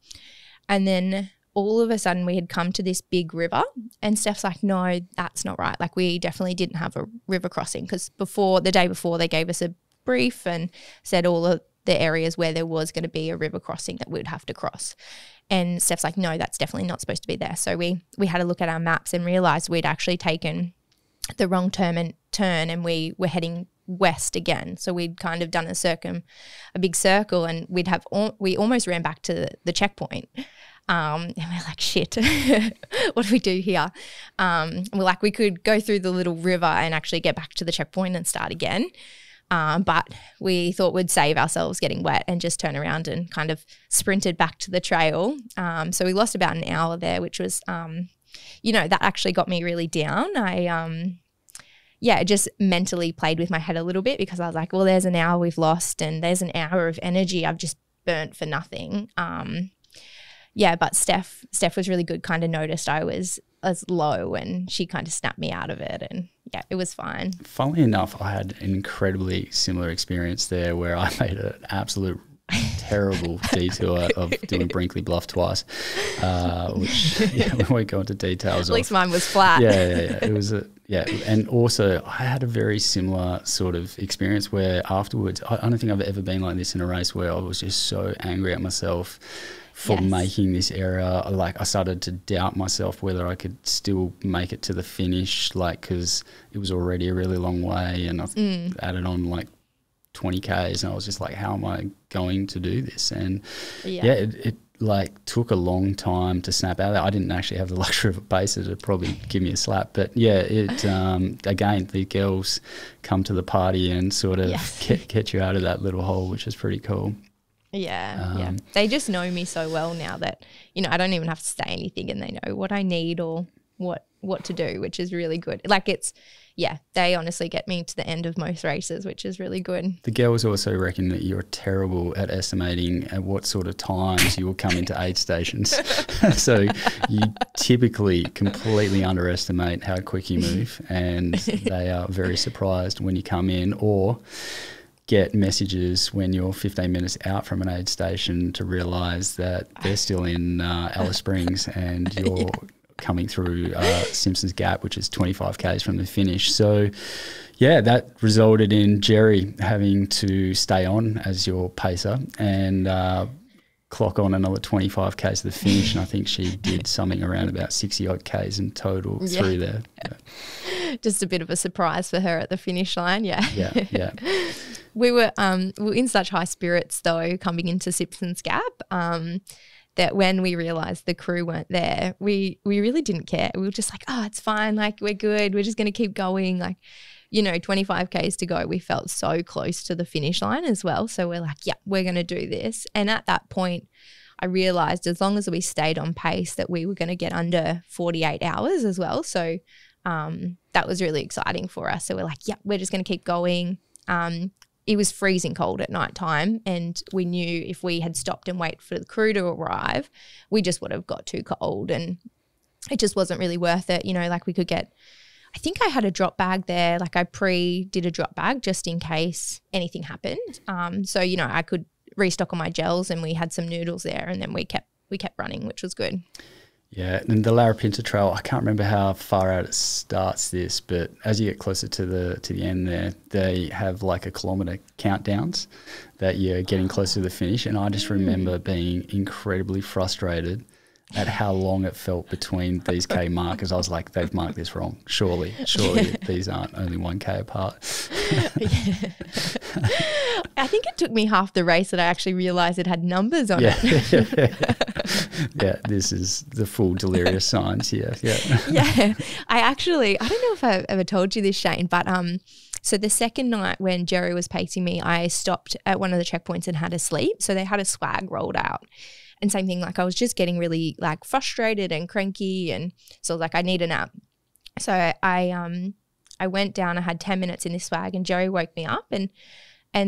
And then all of a sudden we had come to this big river, and Steph's like, no, that's not right. Like we definitely didn't have a river crossing, because the day before they gave us a brief and said all of the areas where there was going to be a river crossing that we'd have to cross. And Steph's like, no, that's definitely not supposed to be there. So we had to look at our maps and realised we'd actually taken the wrong turn and we were heading west again. So we'd kind of done a big circle, and we almost ran back to the checkpoint. And we're like, shit, what do we do here? We're like, we could go through the little river and actually get back to the checkpoint and start again. But we thought we'd save ourselves getting wet and just turn around and kind of sprinted back to the trail. So we lost about an hour there, which was, that actually got me really down. It just mentally played with my head a little bit, because I was like, well, there's an hour we've lost, and there's an hour of energy I've just burnt for nothing. But Steph was really good, kind of noticed I was as low, and she kind of snapped me out of it. And yeah, it was fine. Funnily enough, I had an incredibly similar experience there where I made an absolute terrible detour of doing Brinkley Bluff twice, which we won't go into details. At least mine was flat. Yeah. It was and also I had a very similar sort of experience where afterwards, I don't think I've ever been like this in a race where I was just so angry at myself for making this error. Like, I started to doubt myself whether I could still make it to the finish, like, because it was already a really long way, and I've added on like 20 Ks, and I was just like, how am I going to do this? And it like took a long time to snap out of that. I didn't actually have the luxury of a pacer to probably give me a slap, but it again, the girls come to the party and sort of get you out of that little hole, which is pretty cool. Yeah. They just know me so well now that, you know, I don't even have to say anything, and they know what I need or what to do, which is really good. Like, they honestly get me to the end of most races, which is really good. The girls also reckon that you're terrible at estimating at what sort of times you will come into aid stations. So you typically completely underestimate how quick you move, and they are very surprised when you come in, or get messages when you're 15 minutes out from an aid station to realise that they're still in Alice Springs and you're coming through Simpsons Gap, which is 25 Ks from the finish. So, that resulted in Jerry having to stay on as your pacer and clock on another 25 Ks to the finish. And I think she did something around about 60-odd Ks in total through there. Yeah. Just a bit of a surprise for her at the finish line, Yeah. We were in such high spirits, though, coming into Simpsons Gap, that when we realised the crew weren't there, we really didn't care. We were just like, oh, it's fine, like, we're good, we're just going to keep going. Like, you know, 25 Ks to go, we felt so close to the finish line as well. So we're like, we're going to do this. And at that point, I realised as long as we stayed on pace that we were going to get under 48 hours as well. So that was really exciting for us. So we're like, we're just going to keep going. It was freezing cold at night time, and we knew if we had stopped and waited for the crew to arrive, we just would have got too cold, and it just wasn't really worth it. You know, like, we could get, I think I had a drop bag there, like I did a drop bag just in case anything happened. So, you know, I could restock on my gels, and we had some noodles there, and then we kept running, which was good. Yeah, and the Larapinta Trail, I can't remember how far out it starts this, but as you get closer to the end there, they have like a kilometre countdowns that you're getting closer to the finish. And I just remember being incredibly frustrated at how long it felt between these K markers. I was like, they've marked this wrong. Surely these aren't only 1K apart. I think it took me half the race that I actually realised it had numbers on it. Yeah, this is the full Delirious signs here. Yeah. I don't know if I've ever told you this, Shane, but so the second night when Jerry was pacing me, I stopped at one of the checkpoints and had a sleep. So they had a swag rolled out. And same thing, like, I was just getting really like frustrated and cranky, and so I was like, I need a nap. So I went down, I had 10 minutes in this swag, and Jerry woke me up, and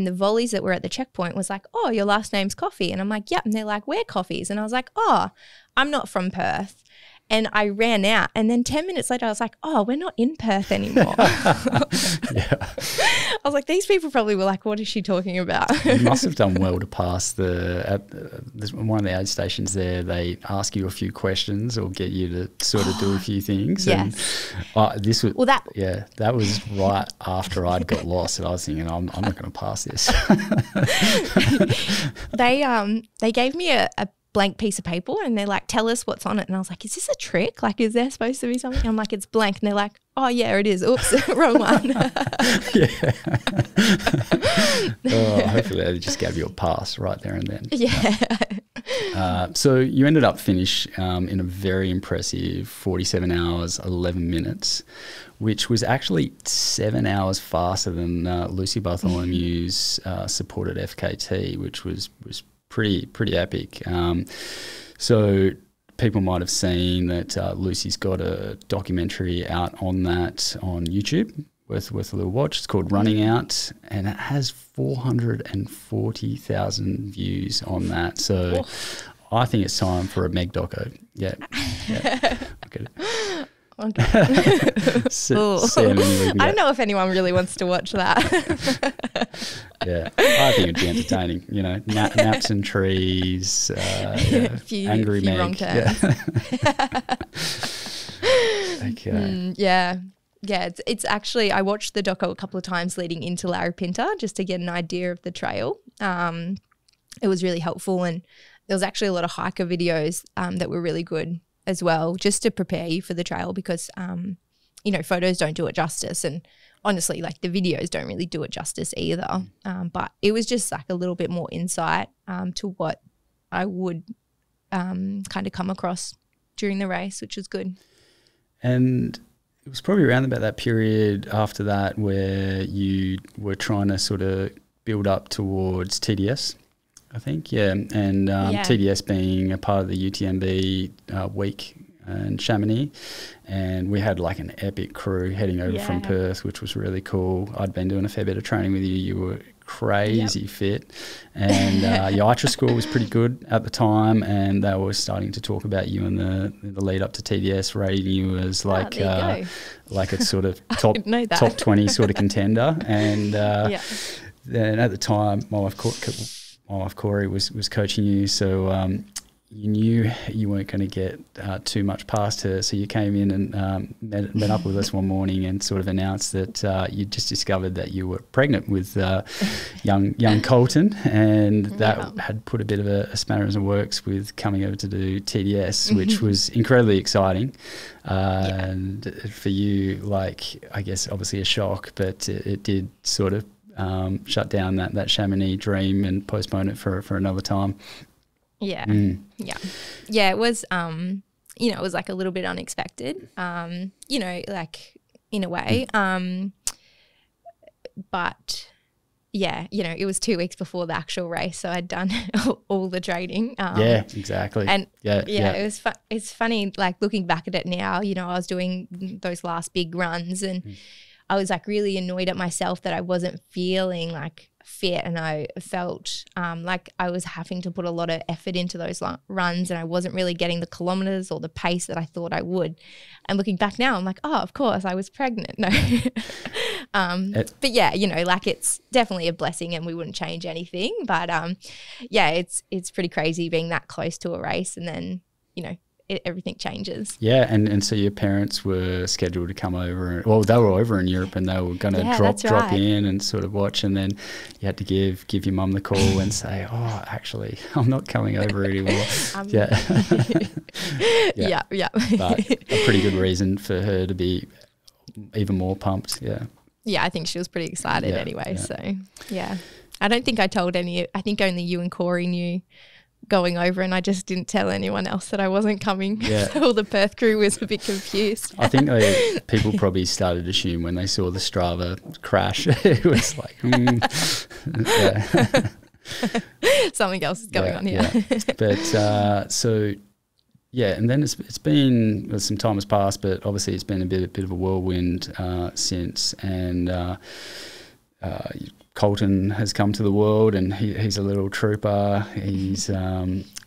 the volleys that were at the checkpoint was like, oh, your last name's Coffey. And I'm like, yep. And they're like, we're Coffeys. And I was like, oh, I'm not from Perth. And I ran out, and then 10 minutes later I was like, oh, we're not in Perth anymore. I was like, these people probably were like, what is she talking about? You must have done well to pass at one of the aid stations there. They ask you a few questions or get you to sort of do a few things. Yes. And that was right after I'd got lost, and I was thinking, I'm not going to pass this. They gave me a blank piece of paper, and they're like, tell us what's on it. And I was like, is this a trick? Like, is there supposed to be something? I'm like, it's blank. And they're like, oh yeah, it is. Oops, wrong one. Hopefully they just gave you a pass right there and then. Yeah. So you ended up finish in a very impressive 47 hours, 11 minutes, which was actually 7 hours faster than Lucy Bartholomew's supported FKT, which was pretty epic. So people might have seen that Lucy's got a documentary out on that on YouTube with a little watch. It's called Running Out, and it has 440,000 views on that. So I think it's time for a Meg doco. Yeah. Okay. Okay. Salmon would be I don't know if anyone really wants to watch that. Yeah, I think it'd be entertaining. You know, naps and trees, angry few Meg. wrong turns. Okay. Yeah. It's actually, I watched the doco a couple of times leading into Larapinta just to get an idea of the trail. It was really helpful, and there was actually a lot of hiker videos that were really good as well, just to prepare you for the trail, because photos don't do it justice, and honestly, like, the videos don't really do it justice either. But it was just like a little bit more insight to what I would kind of come across during the race, which was good. And it was probably around about that period after that where you were trying to sort of build up towards TDS, I think. Yeah. And TDS being a part of the UTMB week in Chamonix. And we had like an epic crew heading over from Perth, which was really cool. I'd been doing a fair bit of training with you. You were crazy fit, and your ITRA score was pretty good at the time, and they were starting to talk about you in the lead up to TDS, rating you as like a sort of top 20 sort of contender. And then at the time, my wife Corey was coaching you, so you knew you weren't going to get too much past her, so you came in and met up with us one morning and sort of announced that you just discovered that you were pregnant with young Colton, and that had put a bit of a spanner in the works with coming over to do TDS, which was incredibly exciting. And for you, like, I guess obviously a shock, but it did sort of shut down that Chamonix dream and postpone it for another time. Yeah. It was, it was like a little bit unexpected, like, in a way. But yeah, it was 2 weeks before the actual race, so I'd done all the training. Yeah, exactly. And it was it's funny, like, looking back at it now, I was doing those last big runs, and I was like really annoyed at myself that I wasn't feeling like fit, and I felt like I was having to put a lot of effort into those runs, and I wasn't really getting the kilometers or the pace that I thought I would. And looking back now, I'm like, oh, of course, I was pregnant. No. But yeah, like, it's definitely a blessing, and we wouldn't change anything. But it's pretty crazy being that close to a race, and then, everything changes. Yeah, and so your parents were scheduled to come over. Well, they were over in Europe, and they were going to drop in and sort of watch, and then you had to give your mum the call and say, oh, actually, I'm not coming over anymore. Yeah. But a pretty good reason for her to be even more pumped. Yeah. Yeah, I think she was pretty excited anyway. Yeah. So, yeah. I don't think I told I think only you and Corey knew going over, and I just didn't tell anyone else that I wasn't coming. Yeah. All the Perth crew was a bit confused. I think people probably started to assume when they saw the Strava crash, it was like, something else is going on here. Yeah. But and then it's been, some time has passed, but obviously it's been a bit of a whirlwind since, and Colton has come to the world, and he's a little trooper. He's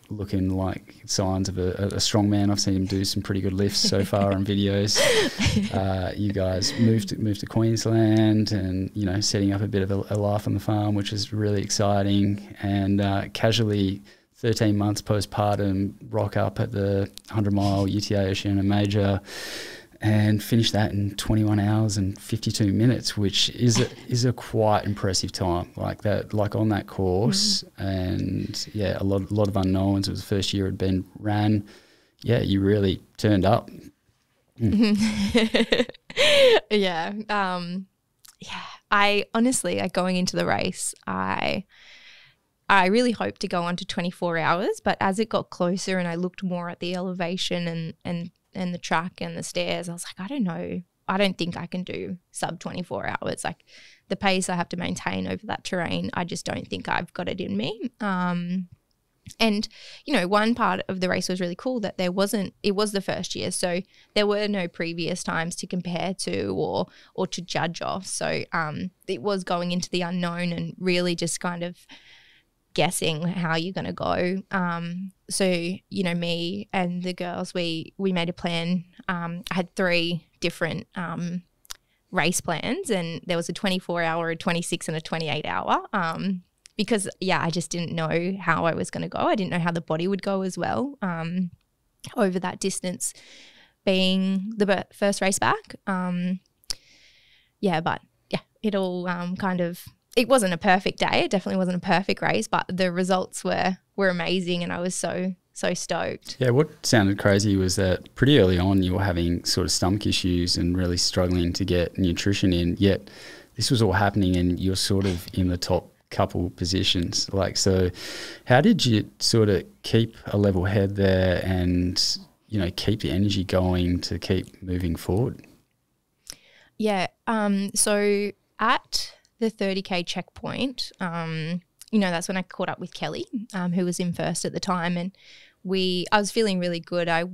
looking like signs of a strong man. I've seen him do some pretty good lifts so far on videos. You guys moved to Queensland, and setting up a bit of a life on the farm, which is really exciting. And casually, 13 months postpartum, rock up at the 100-mile UTMB Oceania Major, and finish that in 21 hours and 52 minutes, which is a quite impressive time, like that, like on that course. And a lot of unknowns. It was the first year it had been ran. Yeah, you really turned up. I honestly, like, going into the race, I really hoped to go on to 24 hours, but as it got closer and I looked more at the elevation and the track and the stairs, I was like, I don't know. I don't think I can do sub 24 hours. Like, the pace I have to maintain over that terrain, I just don't think I've got it in me. And, one part of the race was really cool that it was the first year. So there were no previous times to compare to or to judge off. So it was going into the unknown and really just kind of guessing how you're going to go. So, you know, me and the girls, we made a plan. I had 3 different race plans, and there was a 24-hour, a 26 and a 28-hour because, yeah, I just didn't know how I was going to go. I didn't know how the body would go as well over that distance being the first race back. It all kind of – it wasn't a perfect day. It definitely wasn't a perfect race, but the results were amazing, and I was so stoked. Yeah, what sounded crazy was that pretty early on you were having sort of stomach issues and really struggling to get nutrition in, yet this was all happening and you're sort of in the top couple positions. Like, so how did you sort of keep a level head there and, you know, keep the energy going to keep moving forward? Yeah, so at the 30K checkpoint, you know, that's when I caught up with Kelly, who was in first at the time, and I was feeling really good. I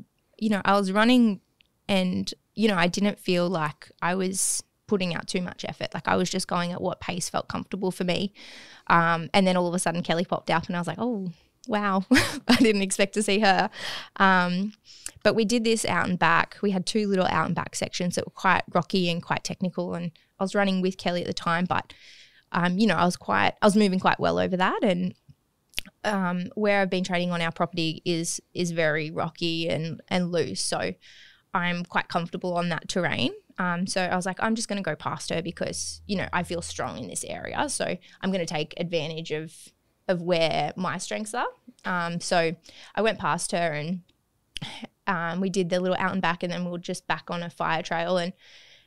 was running, and, you know, I didn't feel like I was putting out too much effort. Like, I was just going at what pace felt comfortable for me. And then all of a sudden Kelly popped up, and I was like, oh, wow, I didn't expect to see her. But we did this out and back. We had 2 little out and back sections that were quite rocky and quite technical, and I was running with Kelly at the time, but you know, I was moving quite well over that. And where I've been training on our property is very rocky and loose, so I'm quite comfortable on that terrain. So I was like, I'm just going to go past her because, you know, I feel strong in this area, so I'm going to take advantage of where my strengths are. So I went past her, and we did the little out and back, and then we were just back on a fire trail, and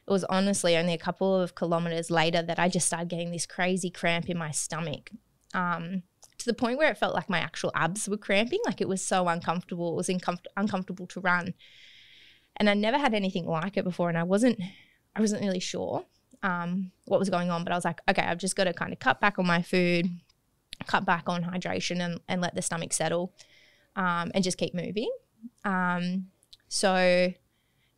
it was honestly only a couple of kilometres later that I just started getting this crazy cramp in my stomach, to the point where it felt like my actual abs were cramping. Like, it was so uncomfortable. It was uncomfortable to run. And I never had anything like it before, and I wasn't really sure what was going on, but I was like, okay, I've just got to kind of cut back on my food, cut back on hydration, and let the stomach settle, and just keep moving. So,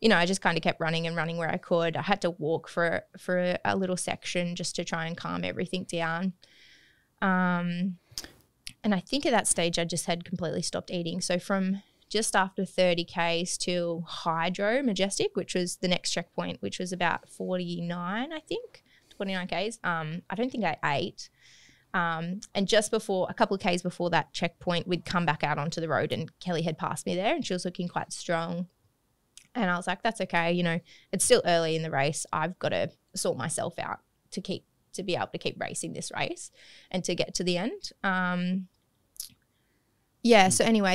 you know, I just kind of kept running where I could. I had to walk for a little section just to try and calm everything down. And I think at that stage I just had completely stopped eating. So from just after 30 Ks to Hydro Majestic, which was the next checkpoint, which was about 49, I think, 29 Ks. I don't think I ate. And just before, a couple of Ks before that checkpoint, we'd come back out onto the road, and Kelly had passed me there, and she was looking quite strong. And I was like, that's okay. You know, it's still early in the race. I've got to sort myself out to be able to keep racing this race and to get to the end. So anyway, I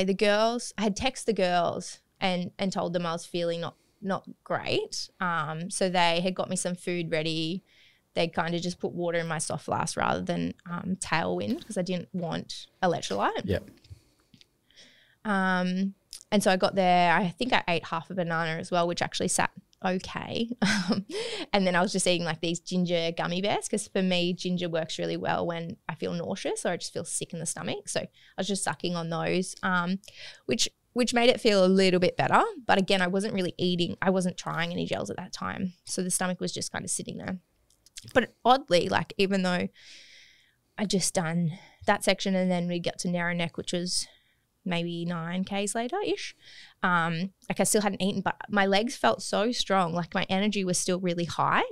had texted the girls and told them I was feeling not great. So they had got me some food ready. They kind of just put water in my soft flask rather than Tailwind, because I didn't want electrolyte. Yep. And so I got there. I think I ate half a banana as well, which actually sat okay. And then I was just eating like these ginger gummy bears, because for me, ginger works really well when I feel nauseous or I just feel sick in the stomach. So I was just sucking on those, which made it feel a little bit better. But again, I wasn't really eating. I wasn't trying any gels at that time. So the stomach was just kind of sitting there. But oddly, like, even though I just done that section and then we got to Narrow Neck, which was maybe 9 Ks later-ish, like, I still hadn't eaten, but my legs felt so strong. Like, my energy was still really high.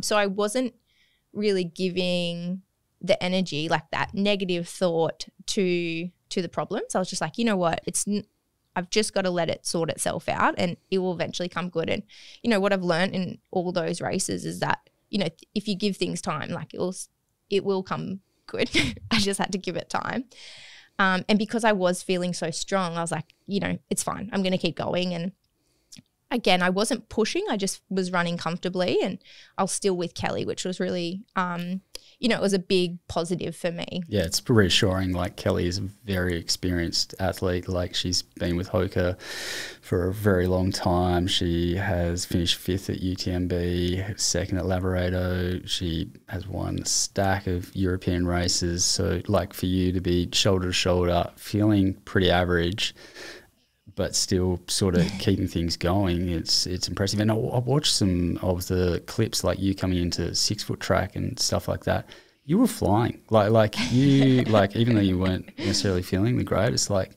So I wasn't really giving the energy, like that negative thought, to the problem. So I was just like, you know what, I've just got to let it sort itself out, and it will eventually come good. And, you know, what I've learned in all those races is that, you know, if you give things time, like, it will come good. I just had to give it time. And because I was feeling so strong, I was like, you know, it's fine. I'm going to keep going. And again, I wasn't pushing. I just was running comfortably, and I was still with Kelly, which was really, you know, it was a big positive for me. Yeah, it's reassuring. Like, Kelly is a very experienced athlete. Like, she's been with Hoka for a very long time. She has finished 5th at UTMB, 2nd at Labrador. She has won a stack of European races. So, like, for you to be shoulder to shoulder, feeling pretty average, but still sort of keeping things going, it's impressive. And I watched some of the clips, like you coming into 6 foot track and stuff like that. you were flying. Like you, like even though you weren't necessarily feeling the greatest, like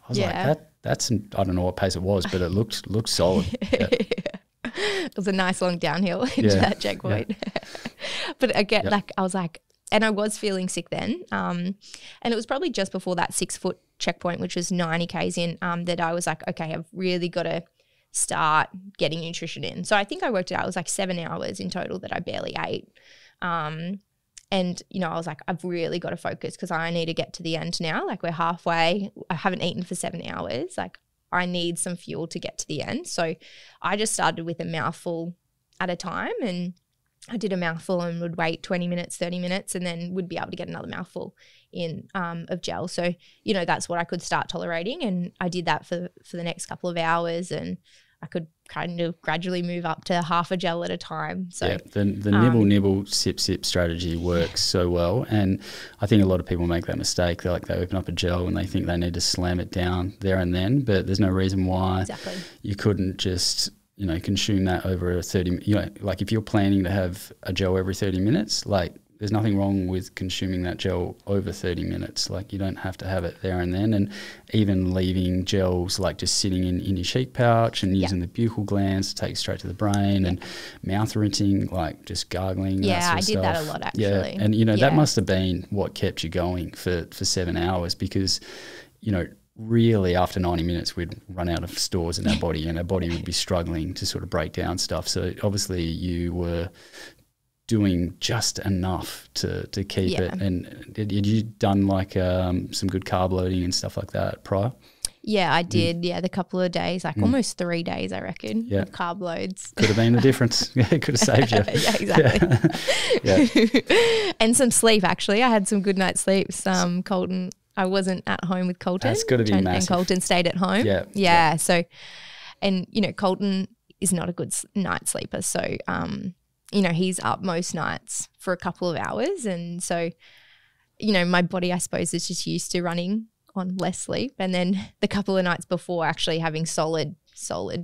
I was like, that's I don't know what pace it was, but it looked solid. Yeah. It was a nice long downhill into that checkpoint. Yeah. But again, like I was like, and I was feeling sick then. And it was probably just before that 6 foot checkpoint, which was 90 Ks in, that I was like, okay, I've really got to start getting nutrition in. So I think I worked it out. It was like 7 hours in total that I barely ate. And, you know, I was like, I've really got to focus because I need to get to the end now. Like we're halfway. I haven't eaten for 7 hours. Like I need some fuel to get to the end. So I just started with a mouthful at a time, and I did a mouthful and would wait 20 minutes, 30 minutes, and then would be able to get another mouthful in of gel. So, you know, that's what I could start tolerating. And I did that for the next couple of hours, and I could kind of gradually move up to half a gel at a time. So yeah, the nibble, sip strategy works so well. And I think a lot of people make that mistake. They open up a gel and they think they need to slam it down there and then, but there's no reason why you couldn't just, you know, consume that over a 30, you know, like if you're planning to have a gel every 30 minutes, like there's nothing wrong with consuming that gel over 30 minutes. Like you don't have to have it there and then. And even leaving gels like just sitting in your cheek pouch and using the buccal glands to take straight to the brain and mouth rinsing, like just gargling. Yeah, that sort of I did stuff. That a lot actually. Yeah, and you know, that must have been what kept you going for 7 hours because, you know, really after 90 minutes we'd run out of stores in our body and our body would be struggling to sort of break down stuff. So obviously you were doing just enough to keep it. And had you done like some good carb loading and stuff like that prior? Yeah, I did. Yeah, the couple of days, like almost 3 days, I reckon, of carb loads. Could have been the difference. Yeah, it could have saved you. Yeah, exactly. And some sleep, actually. I had some good night's sleeps. Colton, I wasn't at home with Colton. That's got to be massive. And Colton stayed at home. Yeah. So, and, you know, Colton is not a good night sleeper. So, you know, he's up most nights for a couple of hours. And so, you know, my body, I suppose, is just used to running on less sleep. And then the couple of nights before actually having solid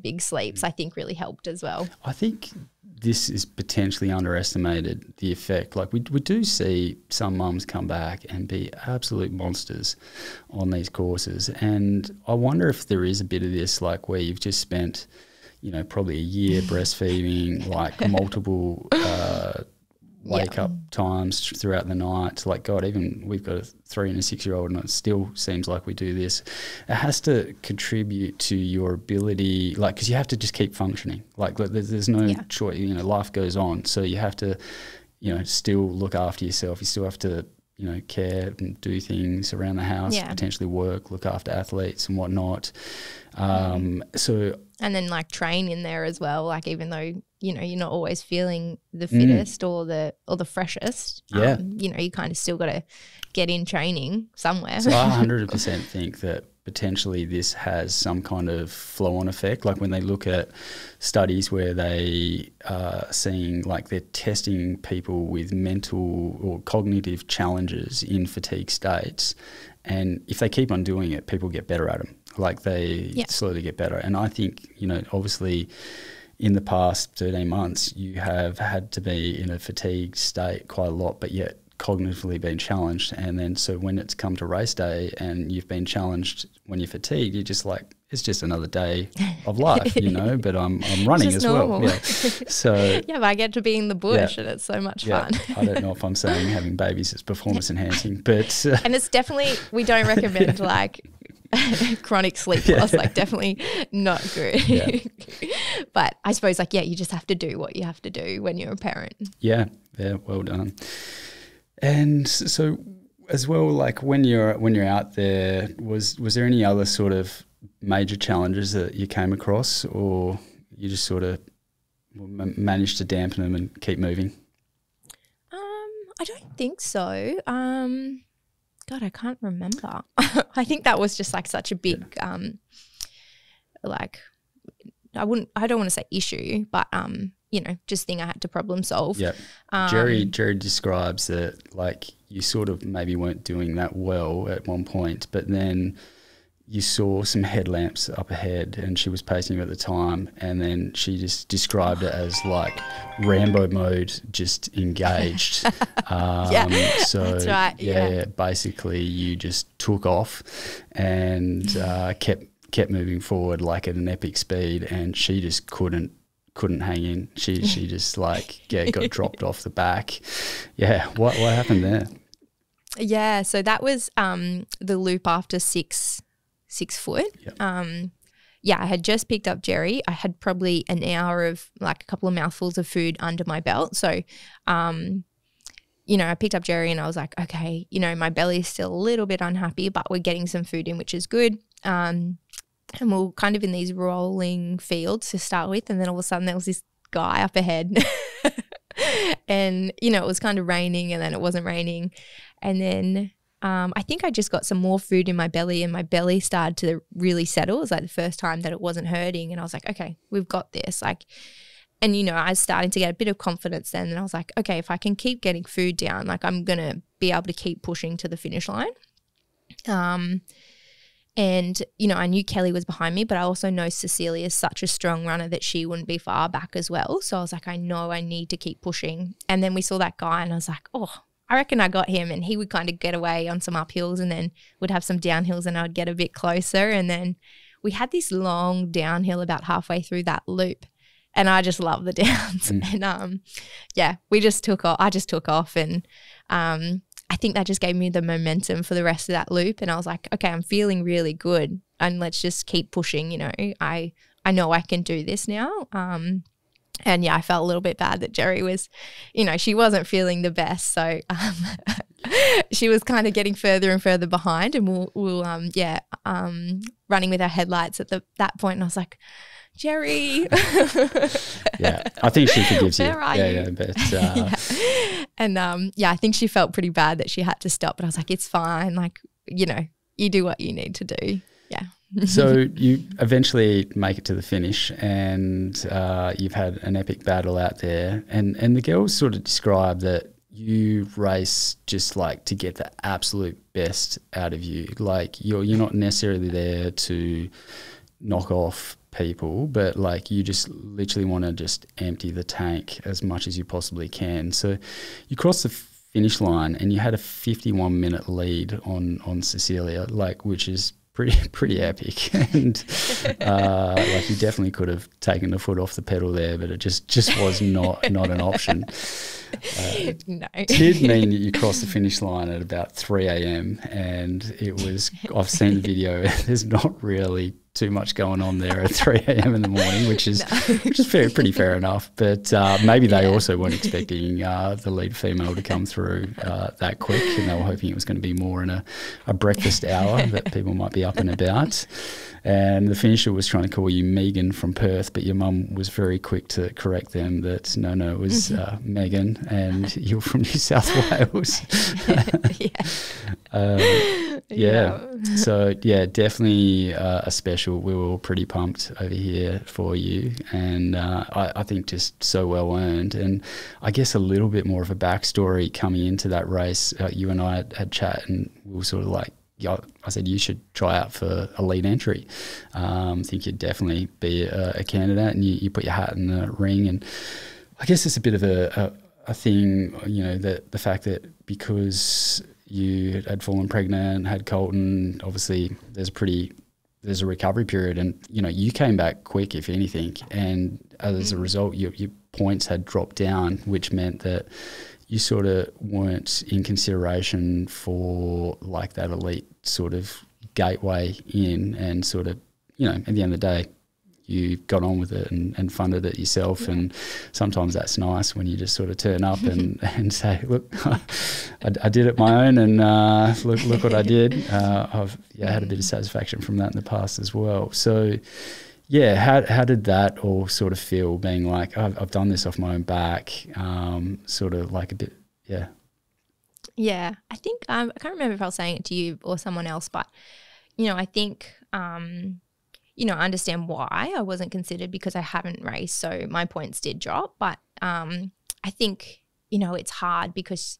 big sleeps, I think really helped as well. I think this is potentially underestimated, the effect. Like we do see some mums come back and be absolute monsters on these courses. And I wonder if there is a bit of this, like where you've just spent, you know, probably a year breastfeeding, like multiple wake up times throughout the night. Like, God, even we've got a 3 and a 6-year-old and it still seems like we do this. It has to contribute to your ability, like, because you have to just keep functioning. Like there's no choice, you know, life goes on. So you have to, you know, still look after yourself. You still have to, you know, care and do things around the house, potentially work, look after athletes and whatnot. And then like train in there as well. Like even though, you know, you're not always feeling the fittest or the freshest, you know, you kind of still got to get in training somewhere. So I 100% think that potentially this has some kind of flow-on effect. Like when they look at studies where they are seeing, like they're testing people with mental or cognitive challenges in fatigue states, and if they keep on doing it, people get better at them. Like they slowly get better. And I think, you know, obviously in the past 13 months, you have had to be in a fatigue state quite a lot, but yet cognitively been challenged. And then so when it's come to race day and you've been challenged when you're fatigued, you're just like, it's just another day of life, you know, but I'm running as well. Yeah. So but I get to be in the bush and it's so much fun. I don't know if I'm saying having babies is performance enhancing, but and it's definitely, we don't recommend like chronic sleep loss, like definitely not good. But I suppose like, you just have to do what you have to do when you're a parent. Yeah, well done. And so as well, like when you're out there, was there any other sort of major challenges that you came across, or you just sort of managed to dampen them and keep moving? I don't think so. God, I can't remember. I think that was just like such a big, like, I don't want to say issue, but you know, just thing I had to problem solve. Yeah. Jerry describes that like you sort of maybe weren't doing that well at one point, but then you saw some headlamps up ahead, and she was pacing you at the time, and then she just described it as like Rambo mode, just engaged. So that's right. Yeah, basically you just took off and kept moving forward like at an epic speed, and she just couldn't hang in. She just like got dropped off the back. Yeah, what happened there? Yeah, so that was the loop after 6 foot. Yep. I had just picked up Jerry. I had probably an hour of like a couple of mouthfuls of food under my belt. So, I picked up Jerry and I was like, okay, my belly is still a little bit unhappy, but we're getting some food in, which is good. And we're kind of in these rolling fields to start with. And then all of a sudden there was this guy up ahead and, it was kind of raining and then it wasn't raining. And then I think I just got some more food in my belly and my belly started to really settle. It was like the first time that it wasn't hurting. And I was like, okay, we've got this. I was starting to get a bit of confidence then. And I was like, okay, if I can keep getting food down, like I'm going to be able to keep pushing to the finish line. And, I knew Kelly was behind me, but I also know Cecilia is such a strong runner that she wouldn't be far back as well. So I was like, I know I need to keep pushing. And then we saw that guy and I was like, oh, I reckon I got him, and he would kind of get away on some uphills and then would have some downhills and I'd get a bit closer. And then we had this long downhill about halfway through that loop and I just love the downs. And we just took off. I just took off and I think that just gave me the momentum for the rest of that loop. And I was like, okay, I'm feeling really good and let's just keep pushing. I know I can do this now. And I felt a little bit bad that Jerry was, she wasn't feeling the best. So she was kind of getting further and further behind, and we'll running with our headlights at that point. And I was like, Jerry. Yeah, I think she forgives you. Where are you? Yeah, but And I think she felt pretty bad that she had to stop. But I was like, it's fine. Like, you do what you need to do. Yeah. So you eventually make it to the finish, and you've had an epic battle out there. And the girls sort of describe that you race just like to get the absolute best out of you. Like you're not necessarily there to knock off people, but like you just literally want to just empty the tank as much as you possibly can. So you cross the finish line and you had a 51-minute lead on Cecilia, like, which is pretty epic. And like you definitely could have taken the foot off the pedal there, but it just was not an option. No. Did mean that you crossed the finish line at about 3 a.m. and it was, I've seen the video, there's not really too much going on there at 3 a.m. in the morning, which is pretty fair enough. But maybe they also weren't expecting the lead female to come through that quick, and they were hoping it was going to be more in a breakfast hour that people might be up and about. And the finisher was trying to call you Meghann from Perth, but your mum was very quick to correct them that no, it was Meghann, and you're from New South Wales. So definitely a special. We were all pretty pumped over here for you, and I think just so well earned. And I guess a little bit more of a backstory coming into that race. You and I had chat, and we were sort of like, I said you should try out for a lead entry. I think you'd definitely be a candidate, and you put your hat in the ring. And I guess it's a bit of a thing, that the fact that because you had fallen pregnant, had Colton, obviously there's a recovery period, and you came back quick, if anything, and as a result your points had dropped down, which meant that you sort of weren't in consideration for like that elite sort of gateway in, and sort of, at the end of the day, you got on with it and funded it yourself. And sometimes that's nice when you just sort of turn up and say, look, I did it my own, and look what I did. I've had a bit of satisfaction from that in the past as well. So how did that all sort of feel, being like, I've done this off my own back, sort of like a bit, Yeah, I think, I can't remember if I was saying it to you or someone else, but, I think, I understand why I wasn't considered, because I haven't raced, so my points did drop. But I think, it's hard because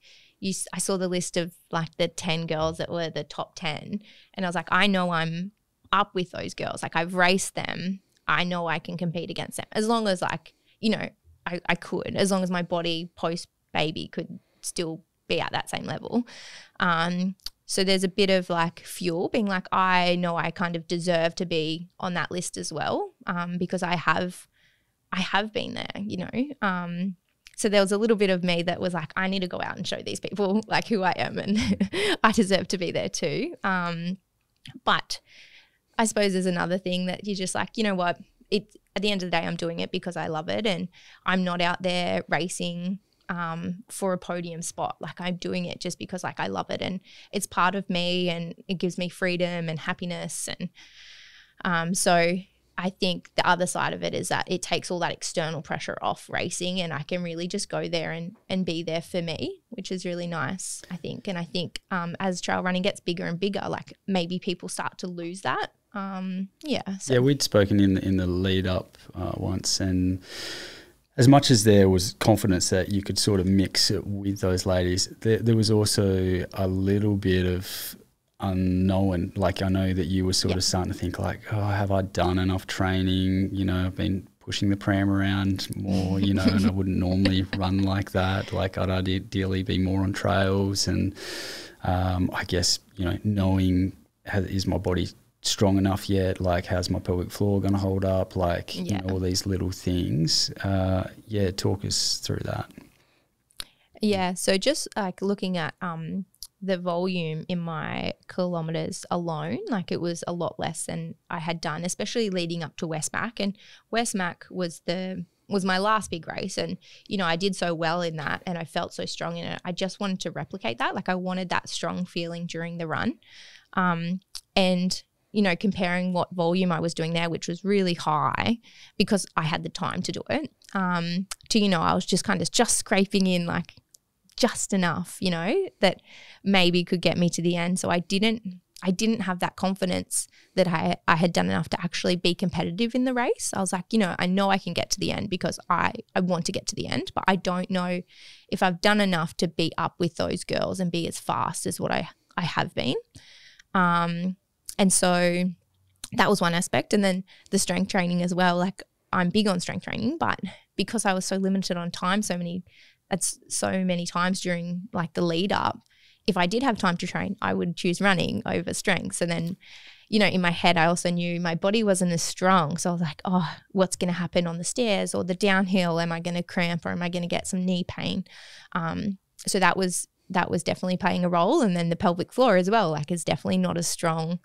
I saw the list of like the 10 girls that were the top 10, and I was like, I know I'm up with those girls. Like I've raced them. I know I can compete against them as long as like, you know, I could, as long as my body post-baby could still be at that same level. So there's a bit of like fuel being like, I know I kind of deserve to be on that list as well, because I have been there, you know. So there was a little bit of me that was like, I need to go out and show these people like who I am, and I deserve to be there too. But I suppose there's another thing that you're just like, you know what, at the end of the day, I'm doing it because I love it, and I'm not out there racing for a podium spot. Like I'm doing it just because like I love it, and it's part of me, and it gives me freedom and happiness. And so I think the other side of it is that it takes all that external pressure off racing, and I can really just go there and be there for me, which is really nice, I think. And I think as trail running gets bigger and bigger, like maybe people start to lose that. So. We'd spoken in the lead up once, and as much as there was confidence that you could sort of mix it with those ladies, there was also a little bit of unknown. Like I know that you were sort of starting to think like, oh, have I done enough training? You know, I've been pushing the pram around more, you know, and I wouldn't normally run like that. Like I'd ideally be more on trails, and I guess, you know, knowing is my body strong enough yet, like how's my pelvic floor going to hold up, like you know, all these little things. Talk us through that. So just like looking at the volume in my kilometers alone, like it was a lot less than I had done, especially leading up to Westmac. And Westmac was my last big race, and you know, I did so well in that and I felt so strong in it. I just wanted to replicate that. Like I wanted that strong feeling during the run. And you know, comparing what volume I was doing there, which was really high because I had the time to do it, to, you know, I was just kind of just scraping in like just enough, you know, that maybe could get me to the end. So I didn't have that confidence that I had done enough to actually be competitive in the race. I was like, you know I can get to the end because I want to get to the end, but I don't know if I've done enough to be up with those girls and be as fast as what I have been. And so that was one aspect. And then the strength training as well. Like I'm big on strength training, but because I was so limited on time, so many times during like the lead up, if I did have time to train, I would choose running over strengths. And then, you know, in my head, I also knew my body wasn't as strong. So I was like, oh, what's going to happen on the stairs or the downhill? Am I going to cramp or am I going to get some knee pain? So that was definitely playing a role. And then the pelvic floor as well, like is definitely not as strong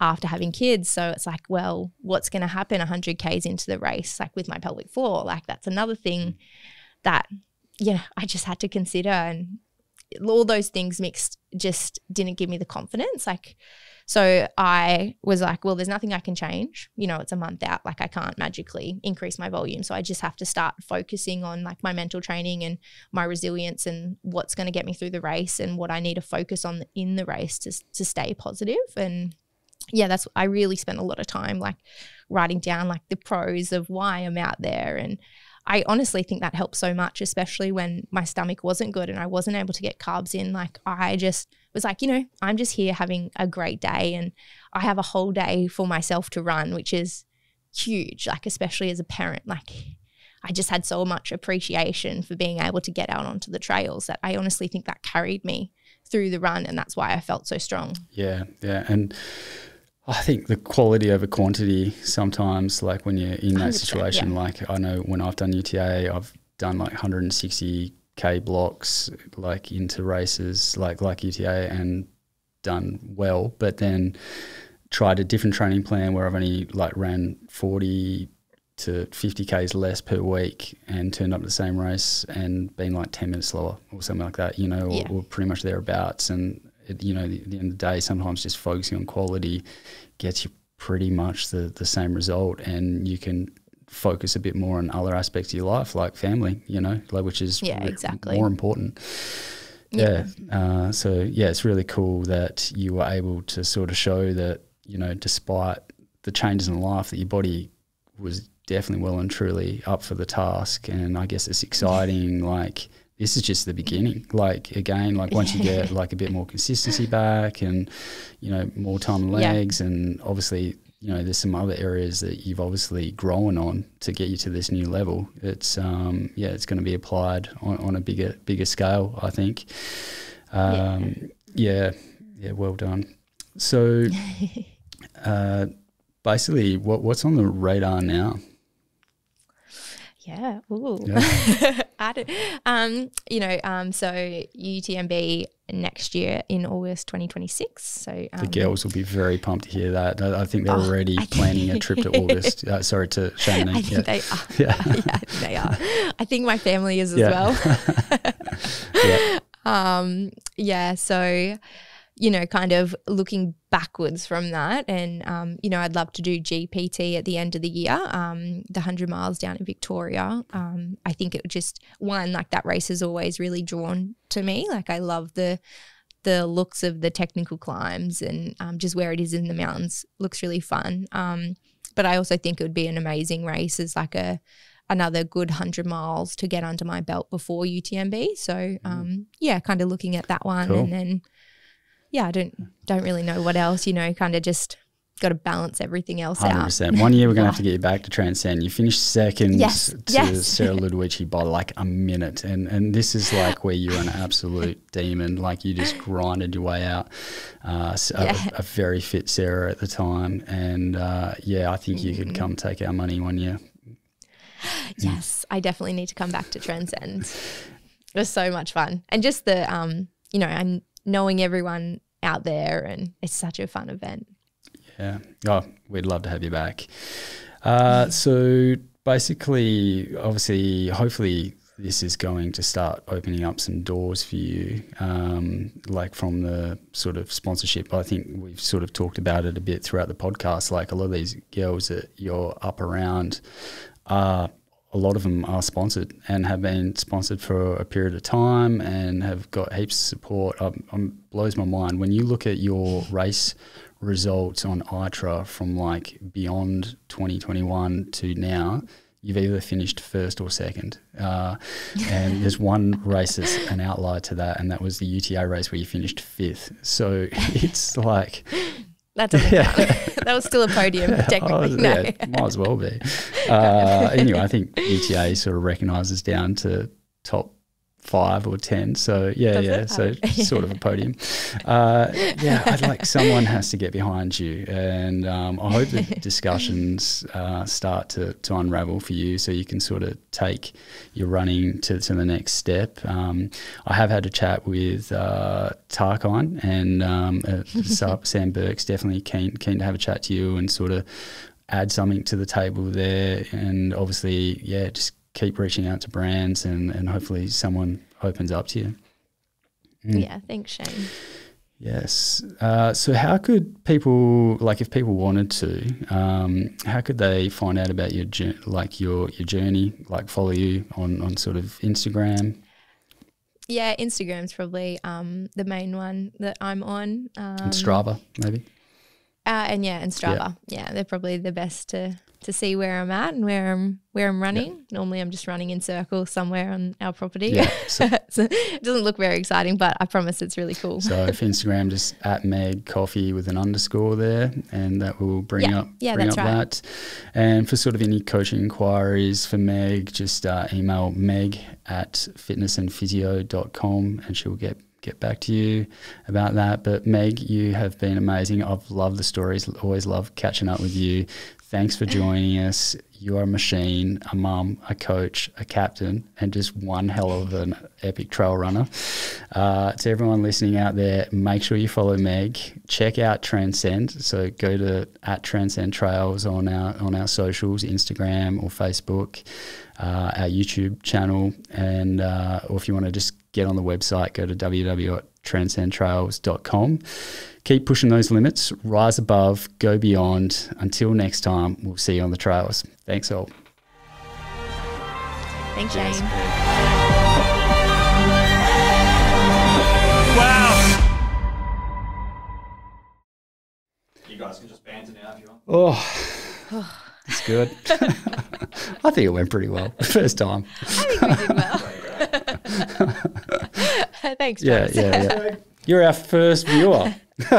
after having kids. So it's like, well, what's going to happen 100 Ks into the race, like with my pelvic floor? Like that's another thing that, you know, I just had to consider, and all those things mixed just didn't give me the confidence. Like, so I was like, well, there's nothing I can change. You know, it's a month out. Like I can't magically increase my volume. So I just have to start focusing on like my mental training and my resilience and what's going to get me through the race and what I need to focus on in the race to stay positive. And yeah, I really spent a lot of time like writing down like the pros of why I'm out there. And I honestly think that helped so much, especially when my stomach wasn't good and I wasn't able to get carbs in. Like I just was like, you know, I'm just here having a great day, and I have a whole day for myself to run, which is huge, like especially as a parent. Like I just had so much appreciation for being able to get out onto the trails that I honestly think that carried me through the run, and that's why I felt so strong. Yeah. And I think the quality over quantity sometimes, like when you're in that situation, like I know when I've done UTA, I've done like 160K blocks like into races like UTA and done well, but then tried a different training plan where I've only like ran 40 to 50Ks less per week and turned up to the same race and been like 10 minutes slower or something like that, you know, or pretty much thereabouts. And you know, at the end of the day, sometimes just focusing on quality gets you pretty much the same result, and you can focus a bit more on other aspects of your life, like family, you know, like which is more important. So it's really cool that you were able to sort of show that, you know, despite the changes in life, that your body was definitely well and truly up for the task. And I guess it's exciting, like this is just the beginning. Like again, like once you get like a bit more consistency back and, you know, more time and legs, and obviously there's some other areas that you've obviously grown on to get you to this new level. It's it's going to be applied on a bigger scale, I think. Well done. So basically, what's on the radar now? Yeah. Ooh. So UTMB next year in August 2026 So the girls will be very pumped to hear that. I think they're already planning a trip to August. To Chamonix. I think they are. Yeah. I think they are. I think my family is as well. So kind of looking backwards from that, and I'd love to do GPT at the end of the year, the 100 miles down in Victoria. I think it would just, like that race is always really drawn to me. Like I love the looks of the technical climbs, and just where it is in the mountains looks really fun. But I also think it would be an amazing race as like another good 100 miles to get under my belt before UTMB. So kind of looking at that one. Cool. And then I don't really know what else, kind of just got to balance everything else 100%. Out. 1 year we're going to have to get you back to Transcend. You finished second to Sarah Ludovici by like a minute, and this is like where you're an absolute demon. Like you just grinded your way out. A very fit Sarah at the time, and I think you could come take our money 1 year. Yes, I definitely need to come back to Transcend. It was so much fun, and just the I'm knowing everyone out there, and it's such a fun event. Yeah. Oh, we'd love to have you back. So basically, obviously, hopefully this is going to start opening up some doors for you, like from the sort of sponsorship. I think we've sort of talked about it a bit throughout the podcast. Like a lot of these girls that you're up around a lot of them are sponsored and have been sponsored for a period of time and have got heaps of support. Blows my mind when you look at your race results on ITRA from like beyond 2021 to now. You've either finished first or second. And there's one race that's an outlier to that, and that was the UTA race where you finished fifth. So it's like... That doesn't count. That was still a podium, technically. Might as well be. Anyway, I think UTA sort of recognises down to top 5 or 10. So, sort of a podium. I'd like someone has to get behind you. And I hope the discussions start to unravel for you so you can sort of take your running to the next step. I have had a chat with Tarkine and Sam Burke's definitely keen to have a chat to you and sort of add something to the table there. And obviously, just keep reaching out to brands and hopefully someone opens up to you. Yeah, thanks, Shane. Yes. So how could people, like if people wanted to, how could they find out about your journey, like follow you on sort of Instagram? Yeah, Instagram's probably the main one that I'm on. And Strava, maybe? And Strava. Yeah, they're probably the best to see where I'm at and where I'm running. Yep. Normally I'm just running in circles somewhere on our property. Yeah, so it doesn't look very exciting, but I promise it's really cool. So if Instagram, just at Meg Coffey with an underscore there, and that will bring up that. And for sort of any coaching inquiries for Meg, just email meg@fitnessandphysio.com and she'll get back to you about that. But Meg, you have been amazing. I've loved the stories, always love catching up with you. Thanks for joining us. You are a machine, a mum, a coach, a captain, and just one hell of an epic trail runner. To everyone listening out there, make sure you follow Meg. Check out Transcend. So go to @Transcend Trails on our socials, Instagram or Facebook, our YouTube channel, and or if you want to just get on the website, go to www.transcendtrails.com. Keep pushing those limits, rise above, go beyond. Until next time, we'll see you on the trails. Thanks all. Thanks, Shane. Wow. You guys can just banter now if you want. Oh, that's good. I think it went pretty well the first time. I think we did well. Thanks, Travis. Yeah. You're our first viewer. Woo!